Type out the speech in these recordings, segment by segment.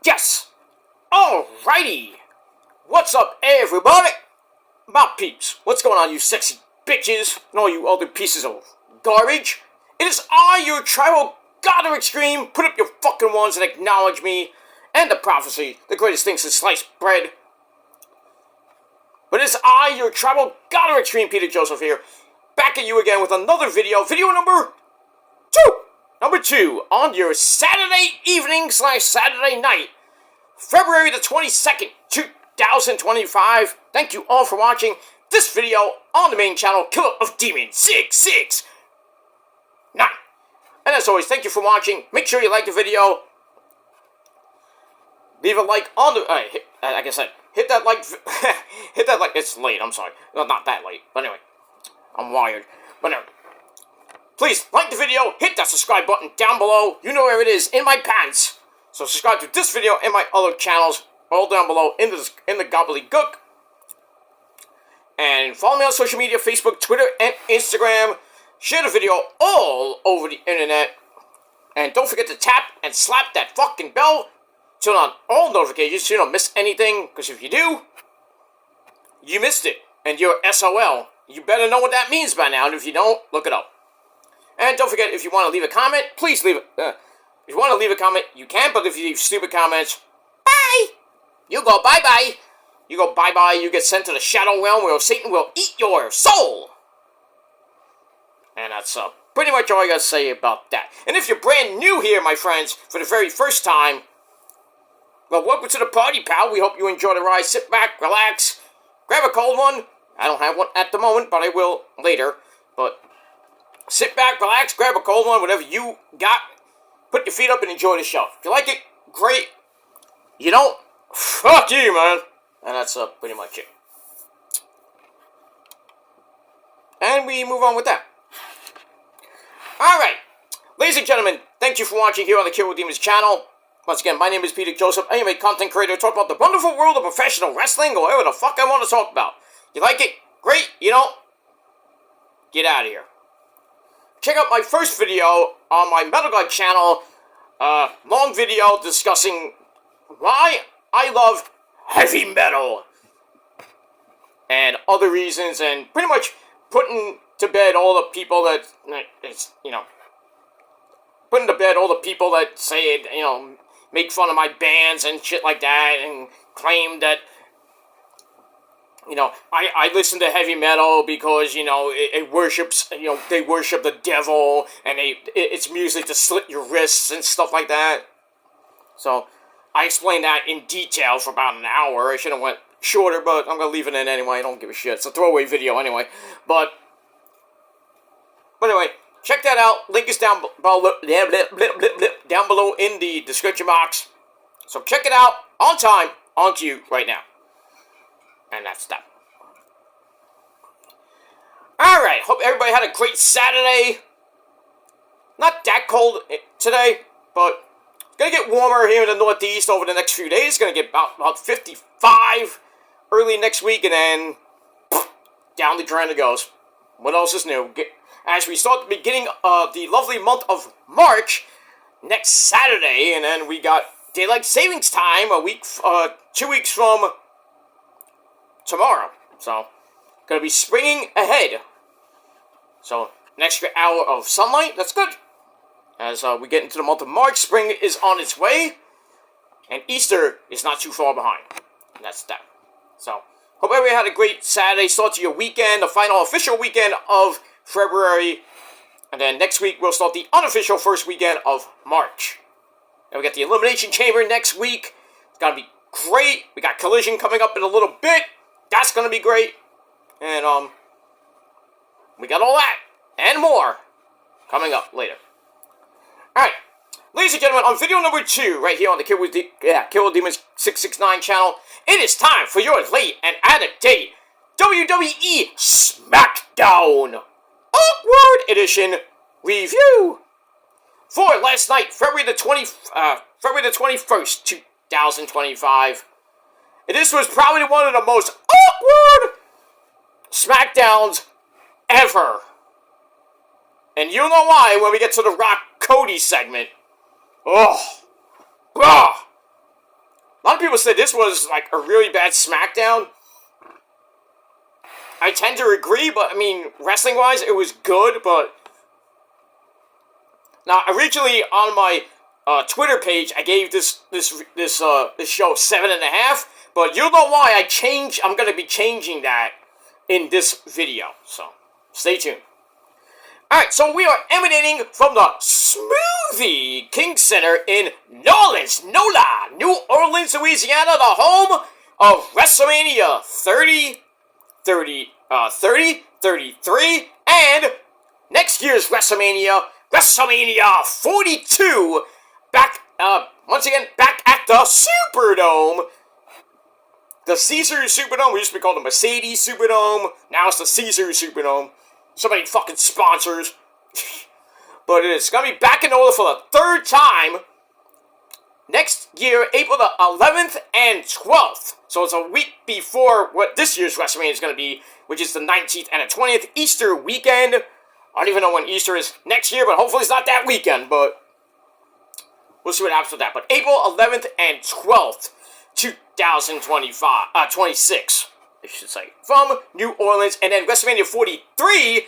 Yes! Alrighty! What's up, everybody? My peeps, what's going on, you sexy bitches and all you other pieces of garbage? It is I, your tribal god of extreme. Put up your fucking ones and acknowledge me and the prophecy, the greatest thing since sliced bread. But it's I, your tribal god of extreme, Peter Joseph here, back at you again with another video, video number 2, on your Saturday evening / Saturday night, February the 22nd, 2025. Thank you all for watching this video on the main channel, Killer of Demons 669. And as always, thank you for watching. Make sure you like the video. Leave a like on the, like I said, hit that like, hit that like, it's late, I'm sorry. Well, not that late, but anyway, I'm wired. But anyway, please like the video, hit that subscribe button down below. You know where it is, in my pants. So subscribe to this video and my other channels, all down below in the gobbledygook. And follow me on social media, Facebook, Twitter, and Instagram. Share the video all over the internet. And don't forget to tap and slap that fucking bell. Turn on all notifications so you don't miss anything. Because if you do, you missed it. And you're SOL. You better know what that means by now. And if you don't, look it up. And don't forget, if you want to leave a comment, please leave it. If you want to leave a comment, you can. But if you leave stupid comments, bye! You go bye-bye. You go bye-bye. You get sent to the shadow realm where Satan will eat your soul. And that's pretty much all I got to say about that. And if you're brand new here, my friends, for the very first time, well, welcome to the party, pal. We hope you enjoy the ride. Sit back, relax, grab a cold one. I don't have one at the moment, but I will later. But sit back, relax, grab a cold one, whatever you got. Put your feet up and enjoy the show. If you like it, great. You don't, fuck you, man. And that's pretty much it. And we move on with that. Alright. Ladies and gentlemen, thank you for watching here on the Kill with Demons channel. Once again, my name is Peter Joseph. I am a content creator. Talk about the wonderful world of professional wrestling or whatever the fuck I want to talk about. You like it? Great. You don't? Get out of here. Check out my first video on my Metal God channel. Long video discussing why I love heavy metal. And other reasons, and pretty much putting to bed all the people that, putting to bed all the people that say, make fun of my bands and shit like that, and claim that, I listen to heavy metal because, it worships, they worship the devil, and it's music to slit your wrists and stuff like that. So, I explained that in detail for about an hour. I should have went shorter, but I'm going to leave it in anyway. I don't give a shit. It's a throwaway video anyway. But anyway, check that out. Link is down below in the description box. So check it out on time, on cue, right now. And that's that. Alright, hope everybody had a great Saturday. Not that cold today, but it's going to get warmer here in the Northeast over the next few days. It's going to get about 55 early next week, and then down the drain it goes. What else is new? As we start the beginning of the lovely month of March, next Saturday, and then we got daylight savings time 2 weeks from tomorrow. So, gonna be springing ahead. So, an extra hour of sunlight, that's good. As we get into the month of March, spring is on its way, and Easter is not too far behind. And that's that. So, hope everybody had a great Saturday start to your weekend, the final official weekend of February, and then next week we'll start the unofficial first weekend of March. And we got the Elimination Chamber next week. It's gonna be great. We got Collision coming up in a little bit. That's gonna be great. And we got all that and more coming up later. Alright, ladies and gentlemen, on video number 2, right here on the Kill with Demons 669 channel, it is time for your late and out-of-date WWE Smackdown Awkward Edition review for last night, February the 21st, 2025. And this was probably one of the most awkward Smackdowns ever. And you know why when we get to the Rock Cody segment. Oh. people said this was like a really bad SmackDown. I tend to agree, but I mean, wrestling-wise, it was good, but... Now, originally on my Twitter page, I gave this show 7.5, but you know why I'm going to be changing that in this video, so stay tuned. Alright, so we are emanating from the Smoothie King Center in New Orleans, Louisiana, the home of WrestleMania 30, 33, and next year's WrestleMania 42, once again, back at the Superdome. The Caesars Superdome, we used to be called the Mercedes Superdome, now it's the Caesars Superdome. So many fucking sponsors. But it's going to be back in order for the third time next year, April the 11th and 12th. So it's a week before what this year's WrestleMania is going to be, which is the 19th and the 20th, Easter weekend. I don't even know when Easter is next year, but hopefully it's not that weekend, but we'll see what happens with that. But April 11th and 12th, 26, I should say, from New Orleans. And then WrestleMania 43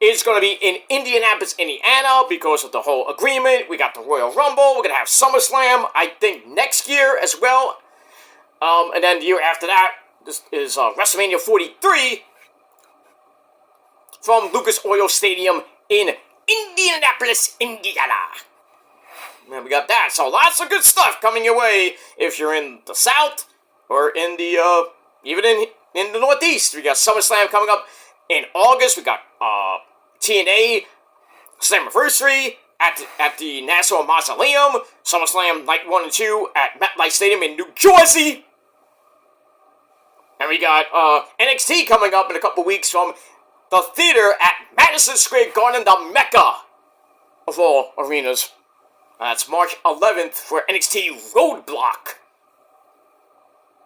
is going to be in Indianapolis, Indiana, because of the whole agreement. We got the Royal Rumble. We're going to have SummerSlam, I think, next year as well. And then the year after that, this is WrestleMania 43 from Lucas Oil Stadium in Indianapolis, Indiana. And we got that. So lots of good stuff coming your way if you're in the South or in the, even in the Northeast. We got SummerSlam coming up in August. We got TNA Slammiversary at the Nassau Mausoleum. SummerSlam Night 1 and 2 at MetLife Stadium in New Jersey. And we got NXT coming up in a couple weeks from the theater at Madison Square Garden, the Mecca of all arenas. That's March 11th for NXT Roadblock.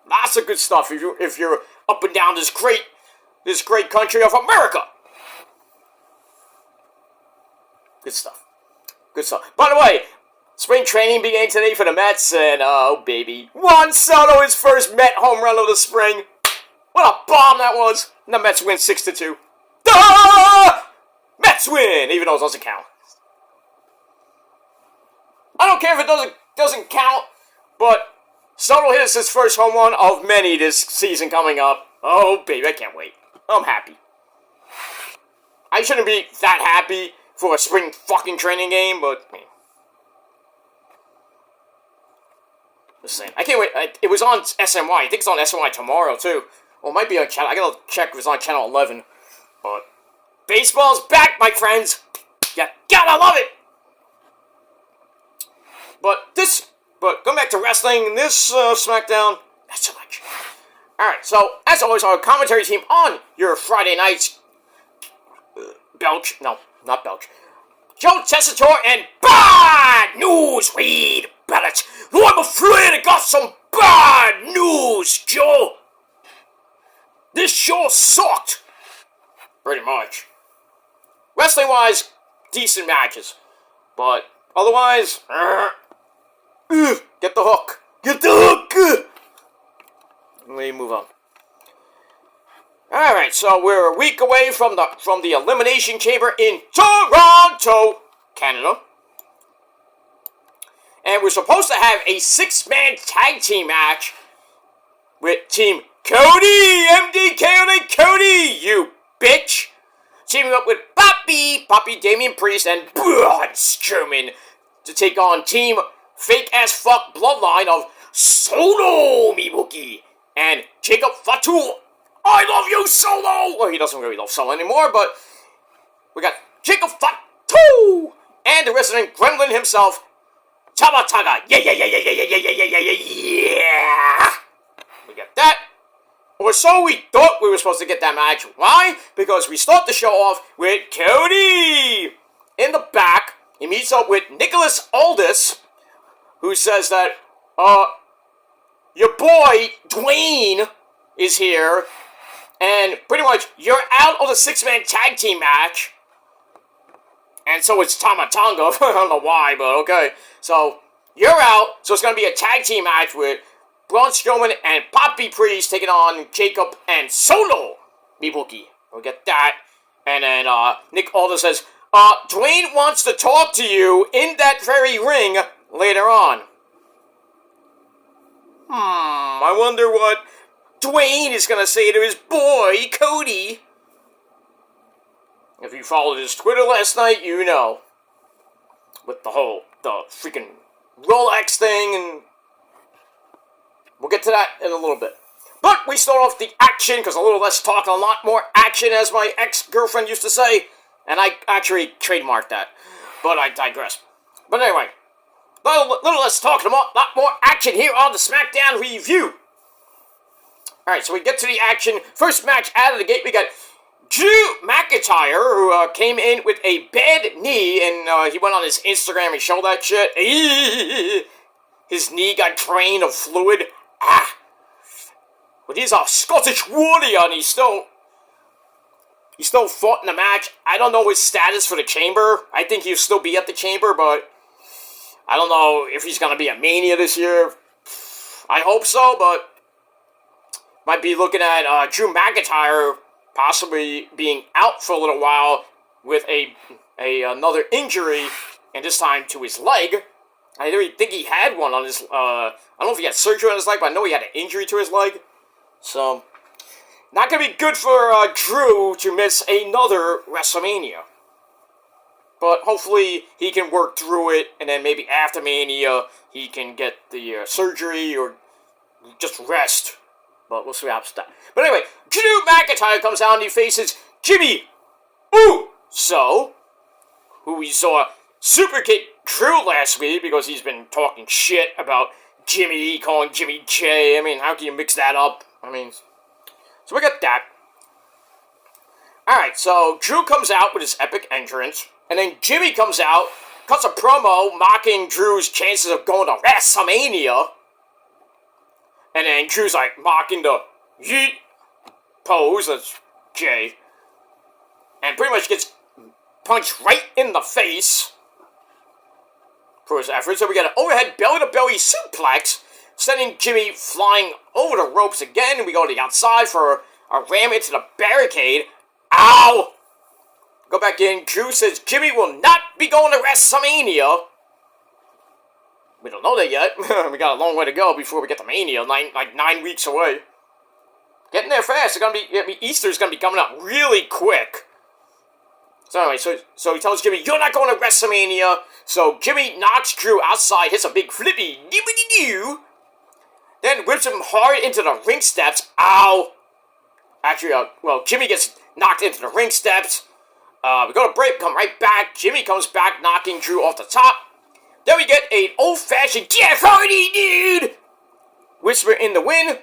Lots of good stuff if you're up and down this great country of America. Good stuff. Good stuff. By the way, spring training began today for the Mets, and oh baby, Juan Soto, his first Met home run of the spring. What a bomb that was! And the Mets win 6-2. Duh! Mets win, even though it doesn't count. I don't care if it doesn't count, but Soto hit his first home run of many this season coming up. Oh baby, I can't wait. I'm happy. I shouldn't be that happy for a spring fucking training game, but just saying. I can't wait. It was on SNY. I think it's on SNY tomorrow too. Well, it might be on channel. I gotta check if it's on channel 11. But baseball's back, my friends. You gotta love it. But going back to wrestling, this SmackDown, not so much. Alright, so as always, our commentary team on your Friday nights, not Belch, Joe Tessitore and bad news, Reed Ballot. I'm afraid I got some bad news, Joe. This show sucked. Pretty much. Wrestling-wise, decent matches. But otherwise, get the hook. Get the hook. Let me move on. Alright, so we're a week away from the Elimination Chamber in Toronto, Canada. And we're supposed to have a 6-man tag team match with Team Cody, MDK Cody, you bitch. Teaming up with Poppy Damian Priest, and Braun Strowman to take on Team Fake-as-Fuck Bloodline of Solo Mibuki and Jacob Fatu. I love you, Solo! Well, he doesn't really love Solo anymore, but we got Jacob Fatu and the resident gremlin himself, Tama Tonga. Yeah. We got that. Or so we thought we were supposed to get that match. Why? Because we start the show off with Cody. In the back, he meets up with Nicholas Aldis, who says that, your boy, Dwayne, is here, and pretty much, you're out of the 6-man tag team match. And so it's Tama Tonga. I don't know why, but okay. So, you're out, so it's going to be a tag team match with Braun Strowman and Poppy Priest taking on Jacob and Solo Mibuki. We'll get that. And then Nick Aldis says, Dwayne wants to talk to you in that very ring later on. I wonder what Dwayne is going to say to his boy, Cody. If you followed his Twitter last night, you know. With the freaking Rolex thing, and we'll get to that in a little bit. But we start off the action, because a little less talk and a lot more action, as my ex-girlfriend used to say. And I actually trademarked that. But I digress. But anyway, little less talk and a lot more action here on the Smackdown review. Alright, so we get to the action. First match out of the gate, we got Drew McIntyre, who came in with a bad knee, and he went on his Instagram and showed that shit. His knee got drained of fluid. But he's a Scottish warrior, and he still fought in the match. I don't know his status for the Chamber. I think he'll still be at the Chamber, but I don't know if he's going to be at Mania this year. I hope so, but might be looking at Drew McIntyre possibly being out for a little while with another injury, and this time to his leg. I didn't think he had one on his, I don't know if he had surgery on his leg, but I know he had an injury to his leg. So, not going to be good for Drew to miss another WrestleMania. But hopefully he can work through it, and then maybe after Mania he can get the surgery or just rest. But we'll see what happens to that. But anyway, Drew McIntyre comes out and he faces Jimmy Uso, who we saw super kick Drew last week because he's been talking shit about Jimmy, calling Jimmy J. I mean, how can you mix that up? I mean, so we got that. Alright, so Drew comes out with his epic entrance, and then Jimmy comes out, cuts a promo mocking Drew's chances of going to WrestleMania. And then Drew's like mocking the yeet pose, that's Jay. And pretty much gets punched right in the face for his efforts. So we got an overhead belly-to-belly suplex, sending Jimmy flying over the ropes again. And we go to the outside for a ram into the barricade. Ow! Go back in. Drew says Jimmy will not be going to WrestleMania. We don't know that yet. We got a long way to go before we get to Mania, like 9 weeks away. Getting there fast. Easter's gonna be coming up really quick. So anyway, so he tells Jimmy, "You're not going to WrestleMania." So Jimmy knocks Drew outside, hits a big flippy doo, then whips him hard into the ring steps. Ow! Actually, Jimmy gets knocked into the ring steps. We go to break, come right back. Jimmy comes back, knocking Drew off the top. Then we get an old-fashioned Jeff Hardy, dude! Whisper in the wind,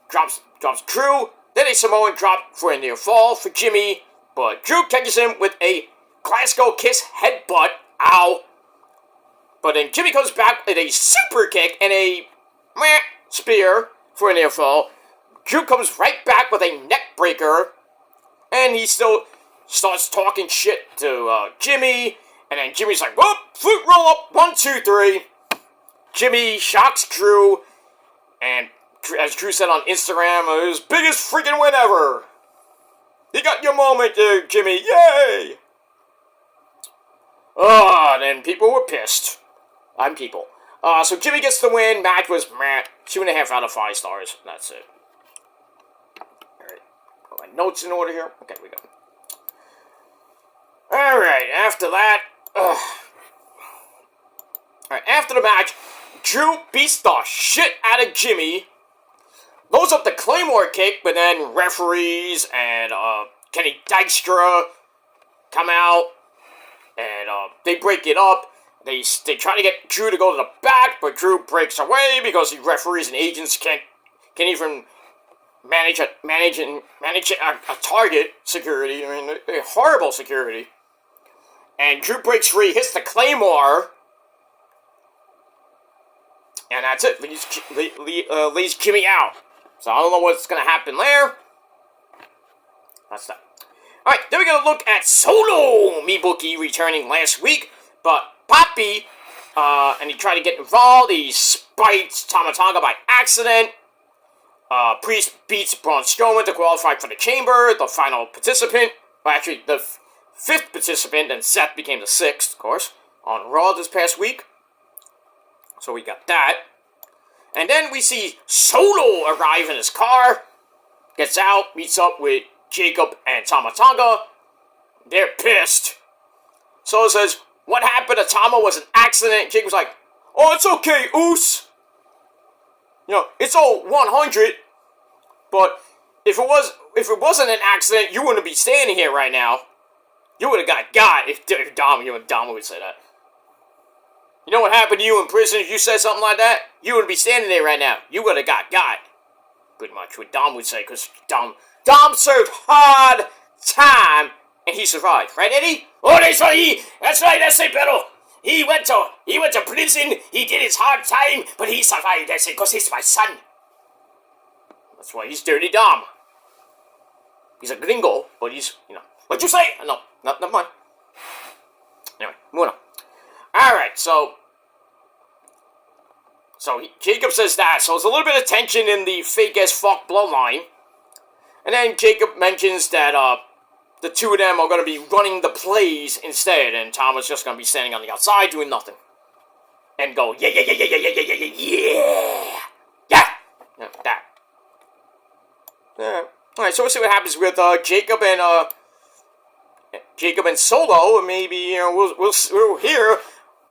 drops Drew. Then a Samoan drop for a near fall for Jimmy, but Drew catches him with a Glasgow kiss headbutt. Ow! But then Jimmy comes back with a super kick and a spear for a near fall. Drew comes right back with a neck breaker, and he still starts talking shit to Jimmy. And then Jimmy's like, whoop, foot roll up, 1, 2, 3. Jimmy shocks Drew, and as Drew said on Instagram, his biggest freaking win ever. You got your moment there, Jimmy, yay! Then people were pissed. I'm people. So Jimmy gets the win, match was 2.5 out of 5 stars, that's it. Alright, put my notes in order here. Okay, we go. Alright, after that, Alright, after the match, Drew beats the shit out of Jimmy, loads up the Claymore kick, but then referees and Kenny Dykstra come out, and they break it up. They try to get Drew to go to the back, but Drew breaks away because the referees and agents can't even manage a target security. I mean, they're horrible security. And Drew breaks free, hits the Claymore, and that's it. Leaves Jimmy out. So I don't know what's going to happen there. That's that. Alright, then we're going to look at Solo Mibuki returning last week, but Poppy And he tried to get involved. He spiked Tama Tonga by accident. Priest beats Braun Strowman to qualify for the Chamber, the final participant. Well, actually, the fifth participant, and Seth became the sixth, of course, on Raw this past week. So we got that. And then we see Solo arrive in his car, gets out, meets up with Jacob and Tama Tonga. They're pissed. Solo says, what happened to Tama was an accident. Jacob's like, oh, it's okay, Oos. You know, it's all 100. But if it wasn't an accident, you wouldn't be standing here right now. You would have got if Dama would say that. You know what happened to you in prison if you said something like that? You wouldn't be standing there right now. You would have got. Pretty much what Dom would say, because Dom served hard time, and he survived. Right, Eddie? Oh, that's right, that's it, Pedro. He went to prison, he did his hard time, but he survived, that's it, because he's my son. That's why he's Dirty Dom. He's a gringo, but he's, what'd you say? No, never mind. Anyway, moving on. Alright, so Jacob says that, so there's a little bit of tension in the fake-as-fuck bloodline. And then Jacob mentions that, the two of them are going to be running the plays instead, and Tom is just going to be standing on the outside doing nothing. And go, yeah, that. Alright, so we'll see what happens with, Jacob and Solo, and maybe, we'll hear,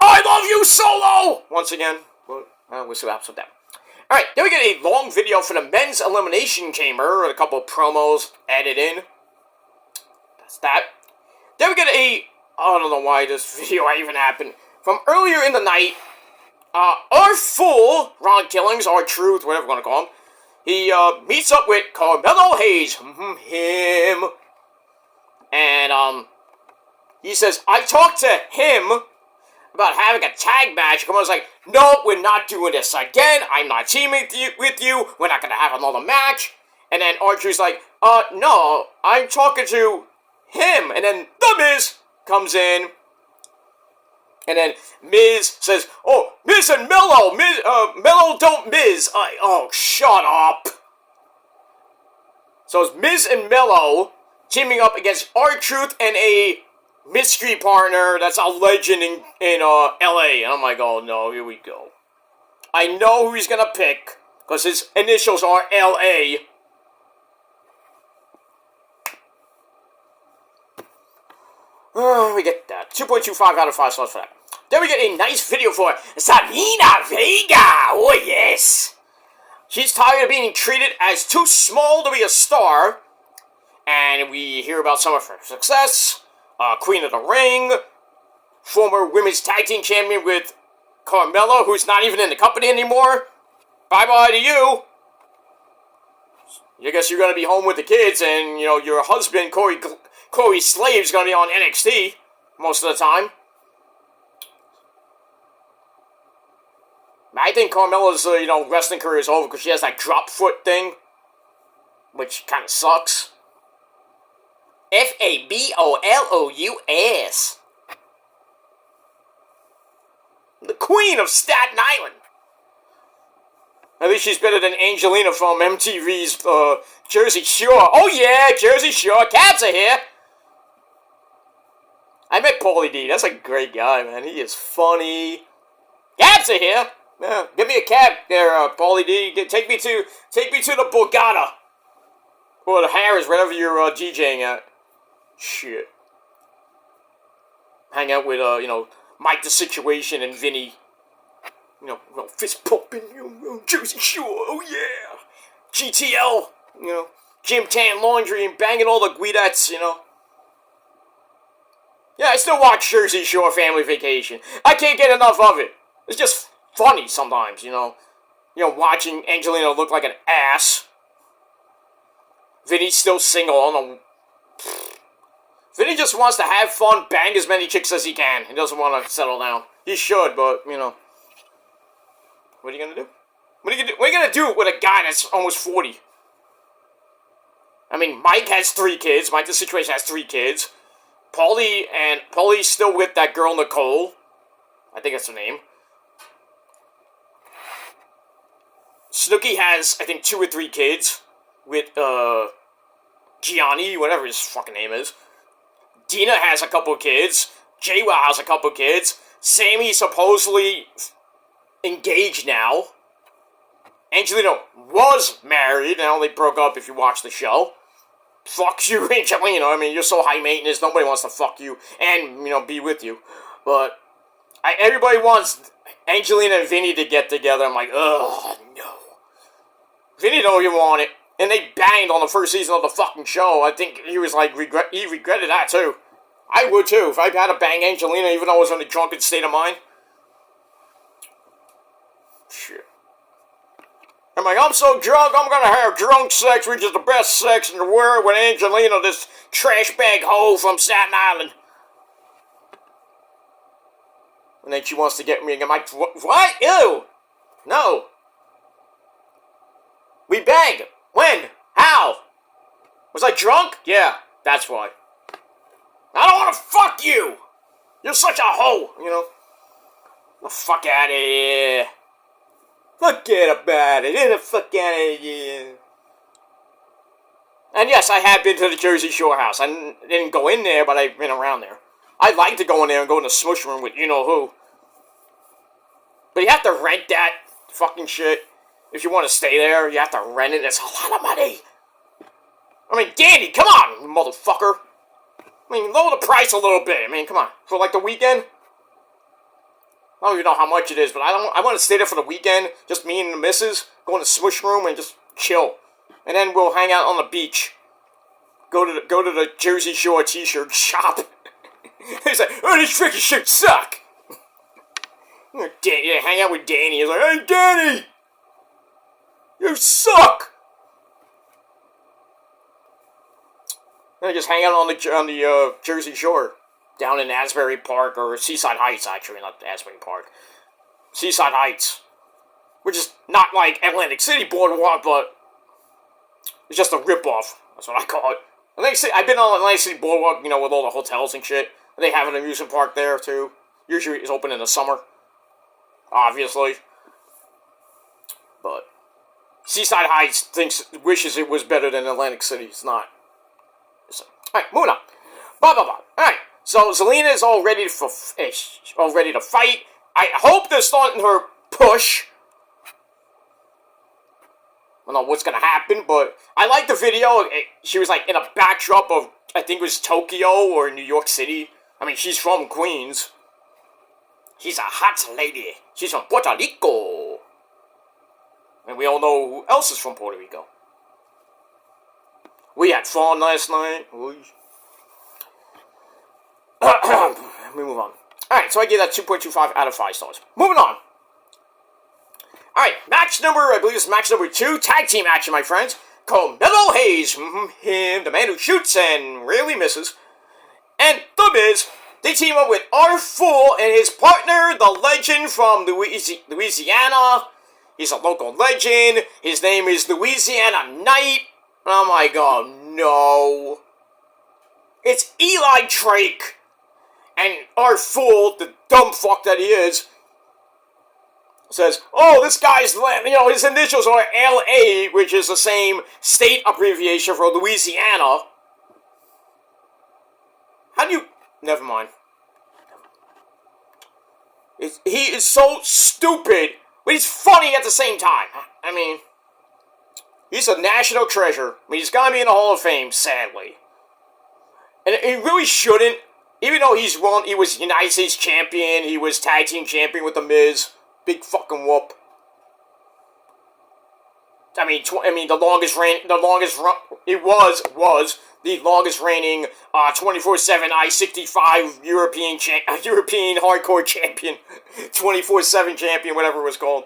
I love you, Solo! Once again, we'll see what happens with that. Alright, then we get a long video for the men's elimination chamber, and a couple of promos added in. That's that. Then we get I don't know why this video even happened. From earlier in the night, our fool, Ron Killings, R-Truth, whatever we're gonna call him, he, meets up with Carmelo Hayes, him, and, he says, I talked to him about having a tag match. Carmelo's like, no, we're not doing this again. I'm not teaming with you. We're not going to have another match. And then R-Truth's like, no, I'm talking to him. And then The Miz comes in. And then Miz says, oh, Miz and Mello. Mello don't Miz. Oh, shut up. So it's Miz and Mello teaming up against R-Truth and a mystery partner that's a legend in L.A. And I'm like, oh no, here we go. I know who he's gonna pick, because his initials are L.A. We get that. 2.25 out of 5 stars for that. Then we get a nice video for Zelina Vega. Oh yes. She's tired of being treated as too small to be a star. And we hear about some of her success. Queen of the Ring, former women's tag team champion with Carmella, who's not even in the company anymore. Bye-bye to you. I guess you're going to be home with the kids, and, your husband, Corey Slave's going to be on NXT most of the time. I think Carmella's, wrestling career is over because she has that drop foot thing, which kind of sucks. Fabolous. The Queen of Staten Island. At least she's better than Angelina from MTV's Jersey Shore. Oh yeah, Jersey Shore. Cabs are here. I met Paulie D. That's a great guy, man. He is funny. Cabs are here. Yeah, give me a cab there, Paulie D. Take me to the Borgata. Or the Harris, wherever you're DJing at. Shit. Hang out with, Mike the Situation and Vinny. Fist pumping, Jersey Shore, oh yeah. GTL, Gym Tan Laundry and banging all the Guidettes, Yeah, I still watch Jersey Shore Family Vacation. I can't get enough of it. It's just funny sometimes, watching Angelina look like an ass. Vinny's still single, I don't know. Vinny just wants to have fun, bang as many chicks as he can. He doesn't want to settle down. He should, but, what are you going to do? What are you going to do with a guy that's almost 40? I mean, Mike has 3 kids. Mike, the Situation, has 3 kids. Paulie's still with that girl, Nicole. I think that's her name. Snooki has, I think, 2 or 3 kids with, Gianni, whatever his fucking name is. Dina has a couple kids. Jaywa has a couple kids. Sammy supposedly engaged now. Angelina was married. Now they broke up if you watch the show. Fuck you, Angelina. I mean, you're so high maintenance. Nobody wants to fuck you and, be with you. But everybody wants Angelina and Vinny to get together. I'm like, ugh, no. Vinny don't even want it. And they banged on the first season of the fucking show. I think he was like, he regretted that too. I would too, if I had to bang Angelina even though I was in a drunken state of mind. Shit. I'm like, I'm so drunk, I'm gonna have drunk sex, which is the best sex in the world with Angelina, this trash bag hoe from Staten Island. And then she wants to get me and I'm like, what? Ew! No. We banged. When? How? Was I drunk? Yeah, that's why. I don't want to fuck you! You're such a hoe, The fuck out of here. Forget about it. Get the fuck out of here. And yes, I have been to the Jersey Shore house. I didn't go in there, but I've been around there. I'd like to go in there and go in the smush room with you-know-who. But you have to rent that fucking shit. If you want to stay there, you have to rent it. It's a lot of money. I mean, Danny, come on, you motherfucker. I mean, lower the price a little bit. I mean, come on. For like the weekend? I don't even know how much it is, but I want to stay there for the weekend. Just me and the missus. Go in the smush room and just chill. And then we'll hang out on the beach. Go to the Jersey Shore t-shirt shop. He's like, oh, these freaking shirts suck. Yeah, hang out with Danny. He's like, hey, Danny! You suck! And I just hang out on the Jersey Shore. Down in Asbury Park, or Seaside Heights, actually, not Asbury Park. Seaside Heights. Which is not like Atlantic City Boardwalk, but it's just a ripoff. That's what I call it. I've been on Atlantic City Boardwalk, with all the hotels and shit. They have an amusement park there, too. Usually it's open in the summer. Obviously. But Seaside Heights wishes it was better than Atlantic City. It's not. Alright, moving on. Blah, blah, blah. Alright. So, Zelina is all ready to fight. I hope they're starting her push. I don't know what's going to happen, but I like the video. She was, like, in a backdrop of, I think it was Tokyo or New York City. I mean, she's from Queens. She's a hot lady. She's from Puerto Rico. And we all know who else is from Puerto Rico. We had fun last night. Let me move on. Alright, so I gave that 2.25 out of 5 stars. Moving on. Alright, I believe it's match number 2. Tag team action, my friends. Carmelo Hayes, him, the man who shoots and rarely misses, and The Miz, they team up with R-Fool and his partner, the legend from Louisiana. He's a local legend. His name is Louisiana Knight. Oh my god, no. It's Eli Drake. And R-Fool, the dumb fuck that he is, says, oh, this guy's, his initials are L.A., which is the same state abbreviation for Louisiana. How do you... Never mind. He is so stupid, but he's funny at the same time. I mean, he's a national treasure. I mean, he's gotta be in the Hall of Fame, sadly. And he really shouldn't. Even though he was United States champion, he was tag team champion with The Miz. Big fucking whoop. I mean, the longest reigning 24/7 I-65 European hardcore champion, 24/7 champion, whatever it was called.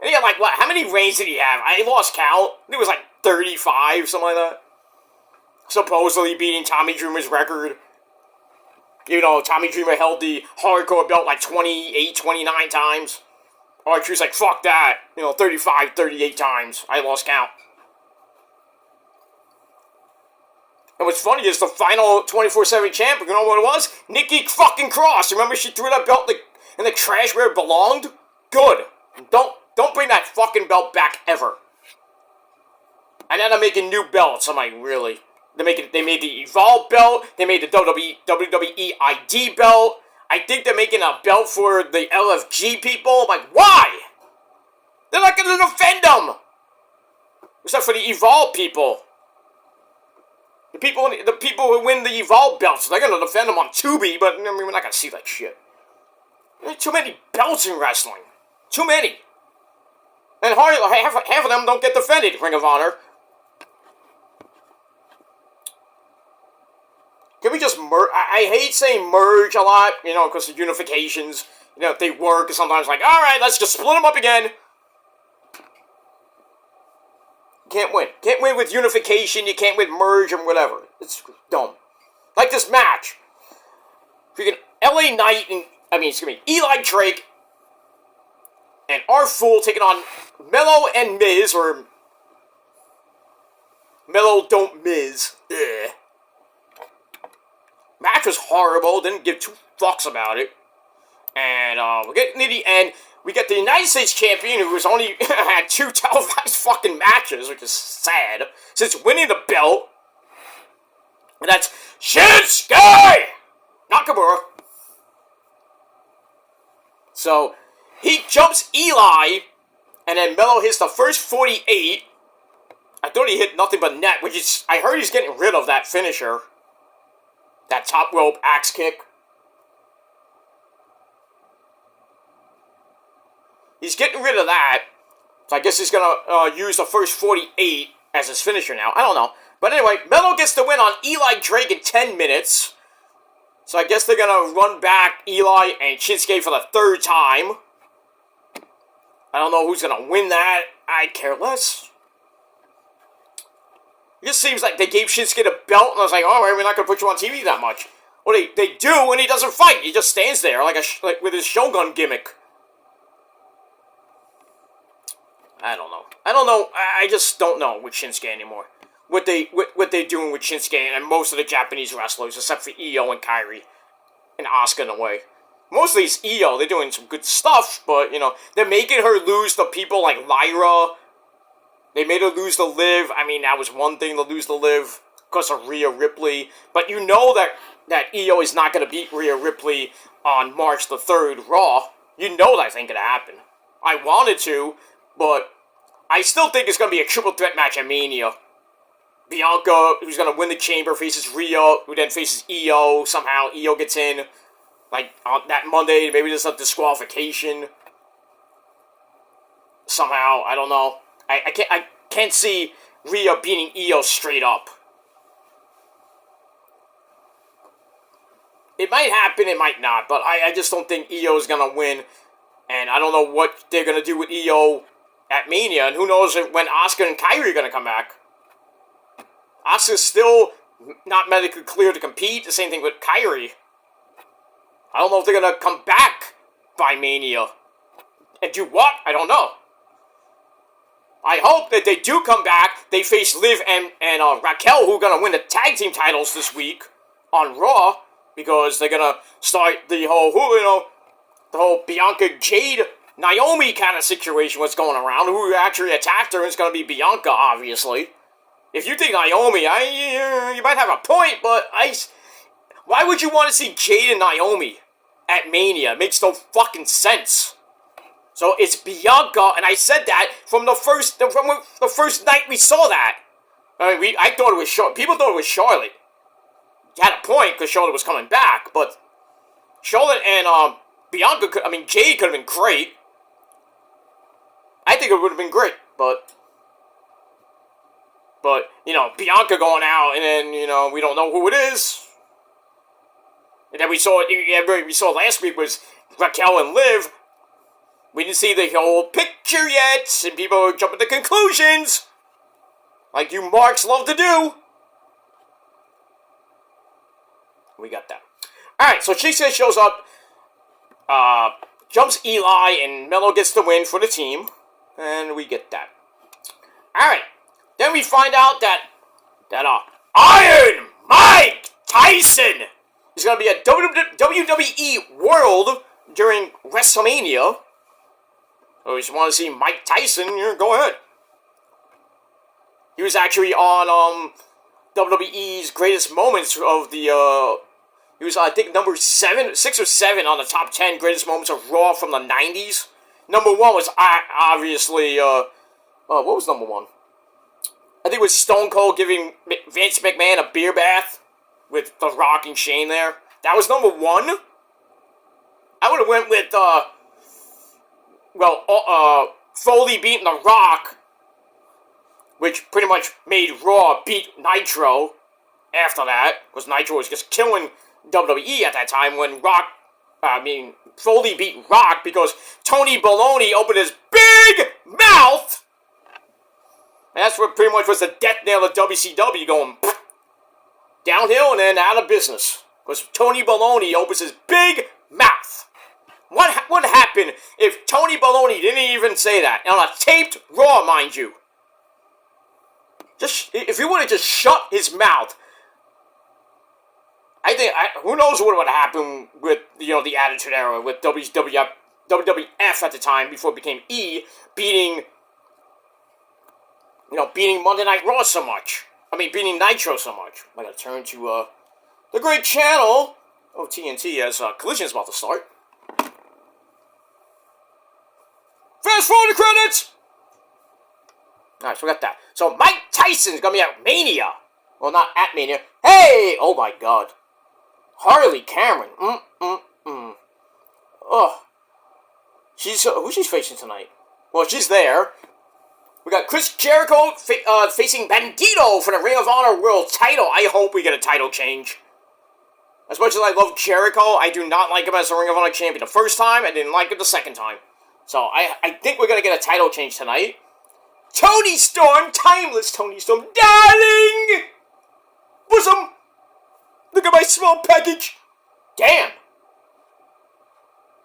And he had like, what? How many reigns did he have? I lost count. It was like 35, something like that. Supposedly beating Tommy Dreamer's record. Tommy Dreamer held the hardcore belt like 28, 29 times. R-Truth's like, fuck that. 35, 38 times. I lost count. And what's funny is the final 24/7 champion, you know what it was? Nikki fucking Cross. Remember she threw that belt in the trash where it belonged? Good. Don't Don't bring that fucking belt back ever. And then they're making new belts. I'm like, really? They made the Evolve belt. They made the WWE ID belt. I think they're making a belt for the LFG people. I'm like, why? They're not going to defend them. Except for the Evolve people. The people who win the Evolve belts, they're going to defend them on Tubi, but I mean, we're not going to see that shit. There are too many belts in wrestling. Too many. And half of them don't get defended, Ring of Honor. Can we just merge? I hate saying merge a lot, you know, because of unifications. You know, they work, and sometimes like, alright, let's just split them up again. Can't win. Can't win with unification, you can't win merge and whatever. It's dumb. Like this match. Freaking LA Knight and, Eli Drake and R-Fool taking on Mello and Miz, or Mello don't Miz. Ugh. Match was horrible, didn't give two fucks about it. And we're getting to the end. We get the United States champion, who has only had 2 televised fucking matches, which is sad, since winning the belt. And that's Shinsuke Nakamura. So, he jumps Eli, and then Mello hits the first 48. I thought he hit nothing but net, which is, I heard he's getting rid of that finisher. That top rope axe kick. He's getting rid of that. So I guess he's going to use the first 48 as his finisher now. I don't know. But anyway, Mello gets the win on Eli Drake in 10 minutes. So I guess they're going to run back Eli and Shinsuke for the 3rd time. I don't know who's going to win that. I care less. It just seems like they gave Shinsuke the belt, and I was like, alright, we're not going to put you on TV that much. Well, they do, and he doesn't fight. He just stands there like with his Shogun gimmick. I don't know. I just don't know with Shinsuke anymore. What they're doing with Shinsuke and most of the Japanese wrestlers, except for Io and Kairi and Asuka in a way. Mostly it's Io. They're doing some good stuff, but, you know, they're making her lose to people like Lyra. They made her lose to Liv. I mean, that was one thing to lose to Liv because of Rhea Ripley. But you know that Io is not going to beat Rhea Ripley on March the 3rd, Raw. You know that's ain't going to happen. I wanted to, but I still think it's going to be a triple threat match at Mania. Bianca, who's going to win the Chamber, faces Rhea, who then faces Io. Somehow Io gets in, like, on that Monday. Maybe there's a disqualification. Somehow, I don't know. I can't see Rhea beating Io straight up. It might happen, it might not, but I just don't think Io's going to win. And I don't know what they're going to do with Io at Mania, and who knows when Asuka and Kairi are going to come back. Asuka's still not medically clear to compete, the same thing with Kairi. I don't know if they're going to come back by Mania. And do what? I don't know. I hope that they do come back, they face Liv and Raquel, who are going to win the tag team titles this week on Raw, because they're going to start the whole Bianca Jade Naomi kind of situation what's going around. Who actually attacked her is going to be Bianca, obviously. If you think Naomi, you might have a point, but why would you want to see Jade and Naomi at Mania? It makes no fucking sense. So it's Bianca, and I said that from the first night we saw that. I mean, I thought it was Charlotte. People thought it was Charlotte. You had a point because Charlotte was coming back, but Charlotte and Bianca, Jade could have been great. I think it would have been great, but you know, Bianca going out, and then, you know, we don't know who it is. And then we saw last week was Raquel and Liv. We didn't see the whole picture yet, and people are jumping to conclusions, like you marks love to do. We got that. Alright, so Shinsuke shows up, jumps Eli, and Mello gets the win for the team, and we get that. Alright, then we find out that Iron Mike Tyson is going to be at WWE World during WrestleMania. or you want to see Mike Tyson, go ahead. He was actually on WWE's Greatest Moments of the, he was, I think, number 6 or 7 on the top 10 Greatest Moments of Raw from the 90s. Number 1 was, obviously, what was number 1? I think it was Stone Cold giving Vince McMahon a beer bath with The Rock and Shane there. That was number 1. I would have went with, Foley beating The Rock, which pretty much made Raw beat Nitro after that, because Nitro was just killing WWE at that time when Foley beat Rock because Tony Baloney opened his big mouth, and that's what pretty much was the death nail of WCW, going downhill and then out of business, because Tony Baloney opens his big mouth. What would happen if Tony Baloney didn't even say that, on a taped Raw, mind you? If he would have just shut his mouth, I think, who knows what would happen with, the Attitude Era, with WWF at the time, before it became E, beating Monday Night Raw so much. Beating Nitro so much. I gotta turn to, the great channel of TNT as, Collision's about to start. Fast forward the credits! Alright, so we got that. So Mike Tyson's gonna be at Mania. Well, not at Mania. Hey! Oh my god. Harley Cameron. Ugh. Who's she's facing tonight? Well, she's there. We got Chris Jericho facing Bandito for the Ring of Honor World title. I hope we get a title change. As much as I love Jericho, I do not like him as a Ring of Honor champion the first time. I didn't like him the second time. So I think we're gonna get a title change tonight. Tony Storm, timeless Tony Storm, darling! Bosom! Look at my small package! Damn!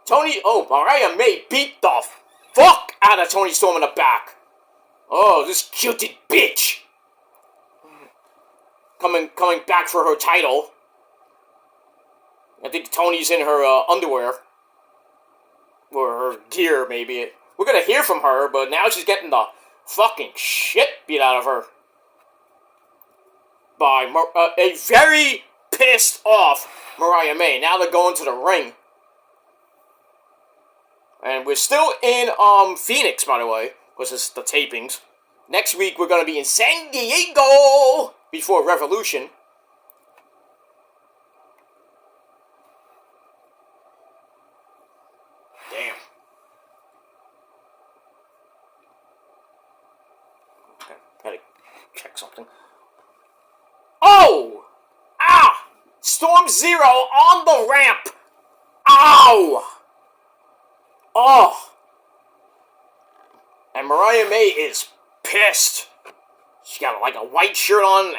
Mariah May beat the fuck out of Tony Storm in the back. Oh, this cutie bitch! Coming back for her title. I think Tony's in her underwear. Or her gear, maybe. We're gonna hear from her, but now she's getting the fucking shit beat out of her by a very pissed off Mariah May. Now they're going to the ring. And we're still in Phoenix, by the way, because it's the tapings. Next week we're going to be in San Diego before Revolution. Damn. Okay, gotta check something. Oh! Ah! Storm Zero on the ramp! Ow! Oh! And Mariah May is pissed. She got like a white shirt on,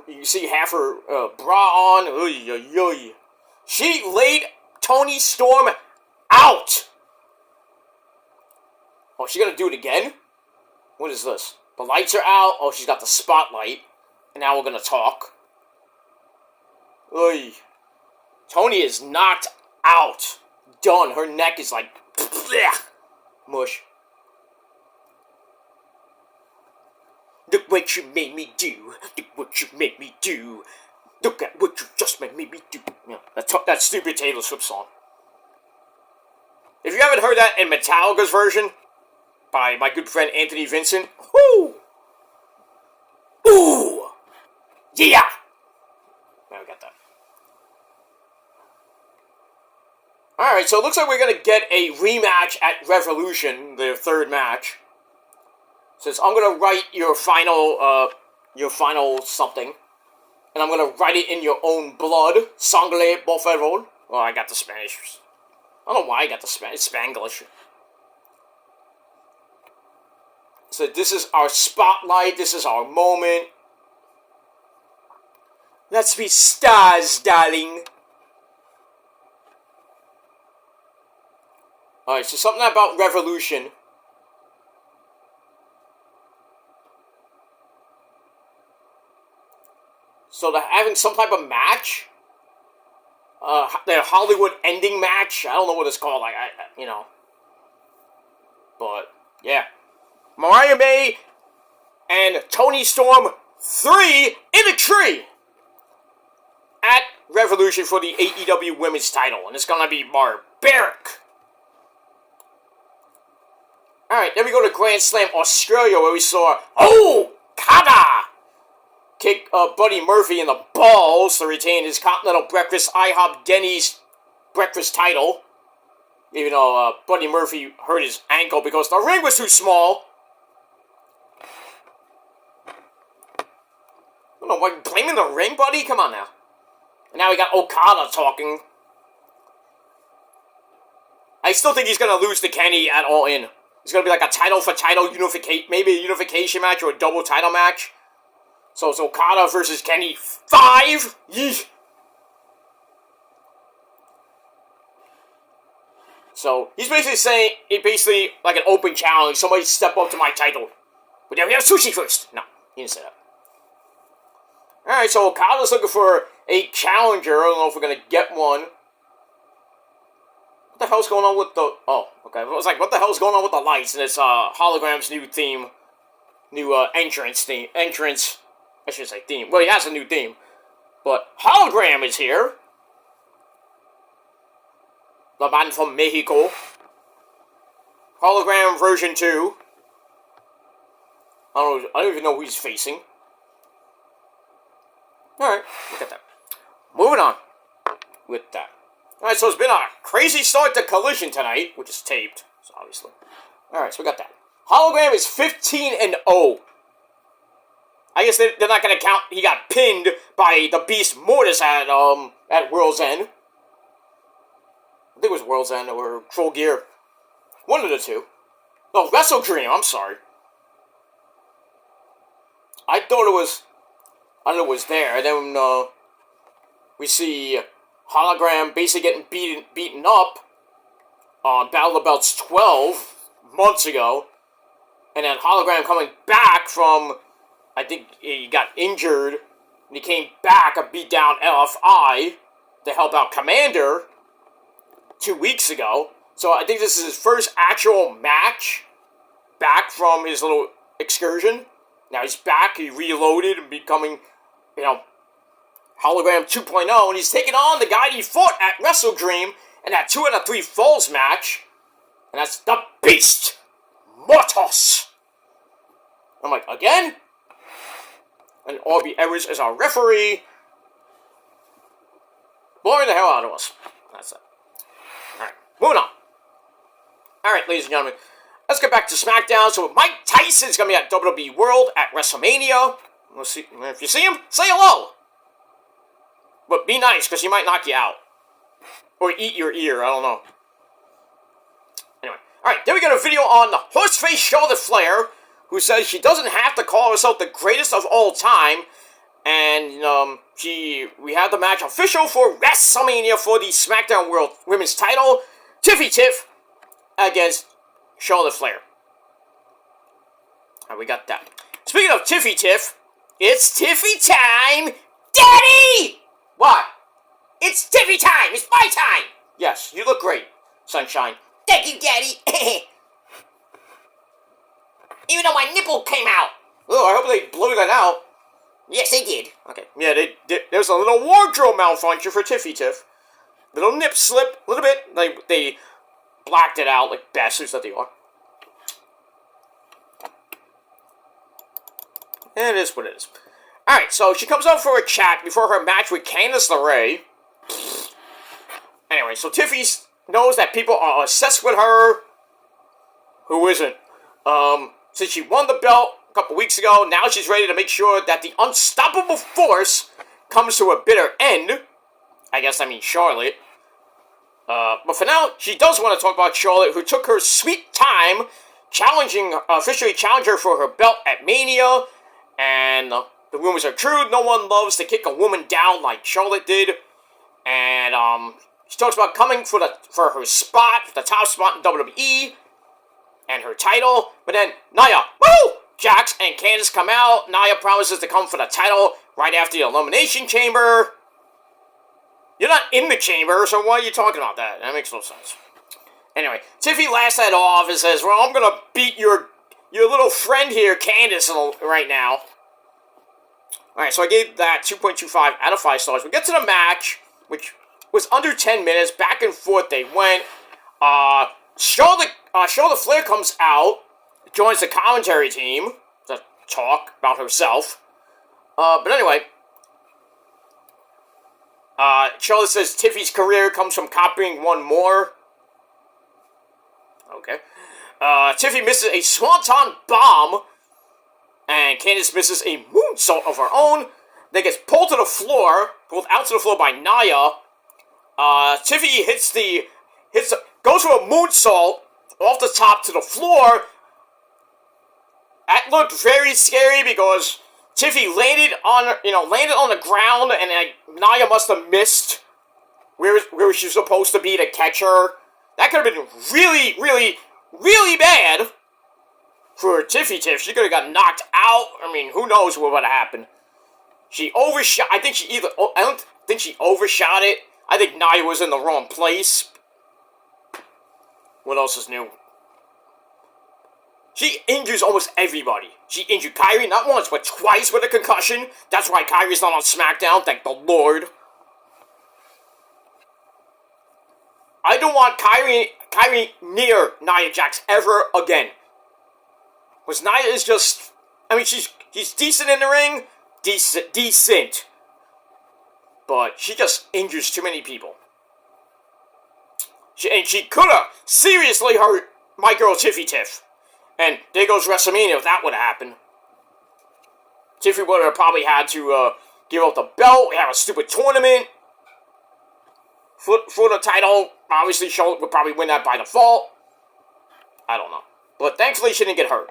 you can see half her bra on. Oy, oy, oy. She laid Tony Storm out! Oh, she's gonna do it again? What is this? The lights are out. Oh, she's got the spotlight. And now we're gonna talk. Oy. Tony is knocked out. Done. Her neck is like bleh, mush. Look what you made me do. Look what you made me do. Look at what you just made me do. Yeah, that stupid Taylor Swift song. If you haven't heard that in Metallica's version by my good friend Anthony Vincent, whoo! Ooh! Yeah! Now we got that. Alright, so it looks like we're going to get a rematch at Revolution, the third match. Says, I'm going to write your final something. And I'm going to write it in your own blood. Sangre, por favor. Oh, I got the Spanish. I don't know why I got the Spanish. It's Spanglish. So this is our spotlight. This is our moment. Let's be stars, darling. Alright, so something about Revolution. So they're having some type of match? Their Hollywood ending match? I don't know what it's called. But, yeah. Mariah May and Toni Storm 3 in a tree at Revolution for the AEW Women's title. And it's going to be barbaric. Alright, then we go to Grand Slam Australia where we saw Okada kick Buddy Murphy in the balls to retain his Continental Breakfast IHOP Denny's breakfast title. Even though Buddy Murphy hurt his ankle because the ring was too small. I don't know, why you blaming the ring, buddy? Come on now. And now we got Okada talking. I still think he's going to lose to Kenny at All In. It's going to be like a title-for-title unification, maybe a unification match or a double title match. So it's Okada versus Kenny 5. Yeesh. So he's basically saying, like an open challenge. Somebody step up to my title. But then we have sushi first. No, he didn't say that. Alright, so Okada's looking for a challenger. I don't know if we're going to get one. What the hell's going on with the... Oh, okay. I was like, what the hell's going on with the lights? And it's Hologram's new theme. New entrance theme. I should say theme. Well, he has a new theme. But Hologram is here. The man from Mexico. Hologram version 2. I don't even know who he's facing. Alright, look at that. Moving on with that. Alright, so it's been a crazy start to Collision tonight, which is taped, so obviously. Alright, so we got that. Hologram is 15-0. I guess they're not going to count he got pinned by the Beast Mortis at World's End. I think it was World's End or Troll Gear. One of the two. No, Wrestle Dream, I'm sorry. I thought it was there. And then we see Hologram basically getting beaten up on Battle of the Belts 12 months ago. And then Hologram coming back from, I think he got injured. And he came back and beat down LFI to help out Commander 2 weeks ago. So I think this is his first actual match back from his little excursion. Now he's back, he reloaded and becoming, Hologram 2.0, and he's taking on the guy he fought at Wrestle Dream in that 2 out of 3 Falls match, and that's the Beast Mortis. I'm like, again? And Aubrey Edwards is our referee. Blowing the hell out of us. That's it. Alright, moving on. Alright, ladies and gentlemen. Let's get back to Smackdown. So Mike Tyson's going to be at WWE World at WrestleMania. We'll see. If you see him, say hello. But be nice, because he might knock you out. Or eat your ear, I don't know. Anyway. Alright, then we got a video on the Horseface Charlotte Flair, who says she doesn't have to call herself the greatest of all time. And we have the match official for WrestleMania for the SmackDown World Women's title. Tiffy Tiff against Charlotte Flair. Alright, we got that. Speaking of Tiffy Tiff, it's Tiffy time! Daddy! What? It's Tiffy time! It's my time! Yes, you look great, Sunshine. Thank you, Daddy! Even though my nipple came out! Oh, I hope they blew that out. Yes, they did. Okay, yeah, there's a little wardrobe malfunction for Tiffy Tiff. Little nip slip, a little bit. They blacked it out like bastards that they are. And it is what it is. Alright, so she comes out for a chat before her match with Candice LeRae. Anyway, so Tiffy knows that people are obsessed with her. Who isn't? Since she won the belt a couple weeks ago, now she's ready to make sure that the unstoppable force comes to a bitter end. I guess I mean Charlotte. But for now, she does want to talk about Charlotte, who took her sweet time officially challenge her for her belt at Mania. And the rumors are true. No one loves to kick a woman down like Charlotte did. And she talks about coming for her spot, the top spot in WWE, and her title. But then Nia, Jax and Candice come out. Nia promises to come for the title right after the Elimination Chamber. You're not in the chamber, so why are you talking about that? That makes no sense. Anyway, Tiffy laughs that off and says, well, I'm gonna beat your little friend here, Candace, right now. Alright, so I gave that 2.25 out of 5 stars. We get to the match, which was under 10 minutes. Back and forth they went. Charlotte Flair comes out, joins the commentary team to talk about herself. But anyway, Charlotte says Tiffy's career comes from copying one more. Okay. Tiffy misses a swanton bomb, and Candace misses a moonsault of her own. Then gets pulled out to the floor by Nia. Tiffy goes for a moonsault off the top to the floor. That looked very scary because Tiffy landed on the ground, and Nia must have missed where she was supposed to be to catch her. That could have been really, really, really bad for Tiffy. She could have got knocked out. I mean, who knows what would have happened. She overshot. I don't think she overshot it. I think Nia was in the wrong place. What else is new? She injures almost everybody. She injured Kyrie not once, but twice with a concussion. That's why Kyrie's not on Smackdown, thank the Lord. I don't want Kyrie near Nia Jax ever again. Because Nia is just... I mean, she's decent in the ring. Decent. But she just injures too many people. She could have seriously hurt my girl Tiffy Tiff. And there goes WrestleMania if that would have happened. Tiffy would have probably had to give out the belt, have a stupid tournament. For the title, obviously Charlotte would probably win that by default. I don't know. But thankfully she didn't get hurt.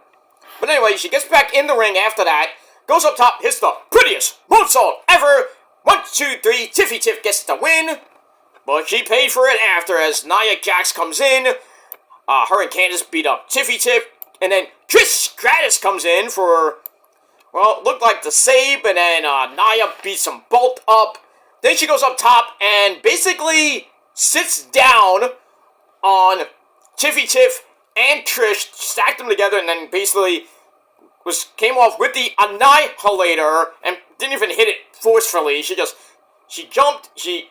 But anyway, she gets back in the ring after that, goes up top, hits the prettiest moonsault ever. 1, 2, 3, Tiffy Tiff gets the win. But she paid for it after as Nia Jax comes in. Her and Candace beat up Tiffy Tiff. And then Trish Stratus comes in for, well, it looked like the save. And then Nia beats them both up. Then she goes up top and basically sits down on Tiffy Tiff and Trish, stacked them together, and then basically came off with the Annihilator and didn't even hit it forcefully. She jumped, she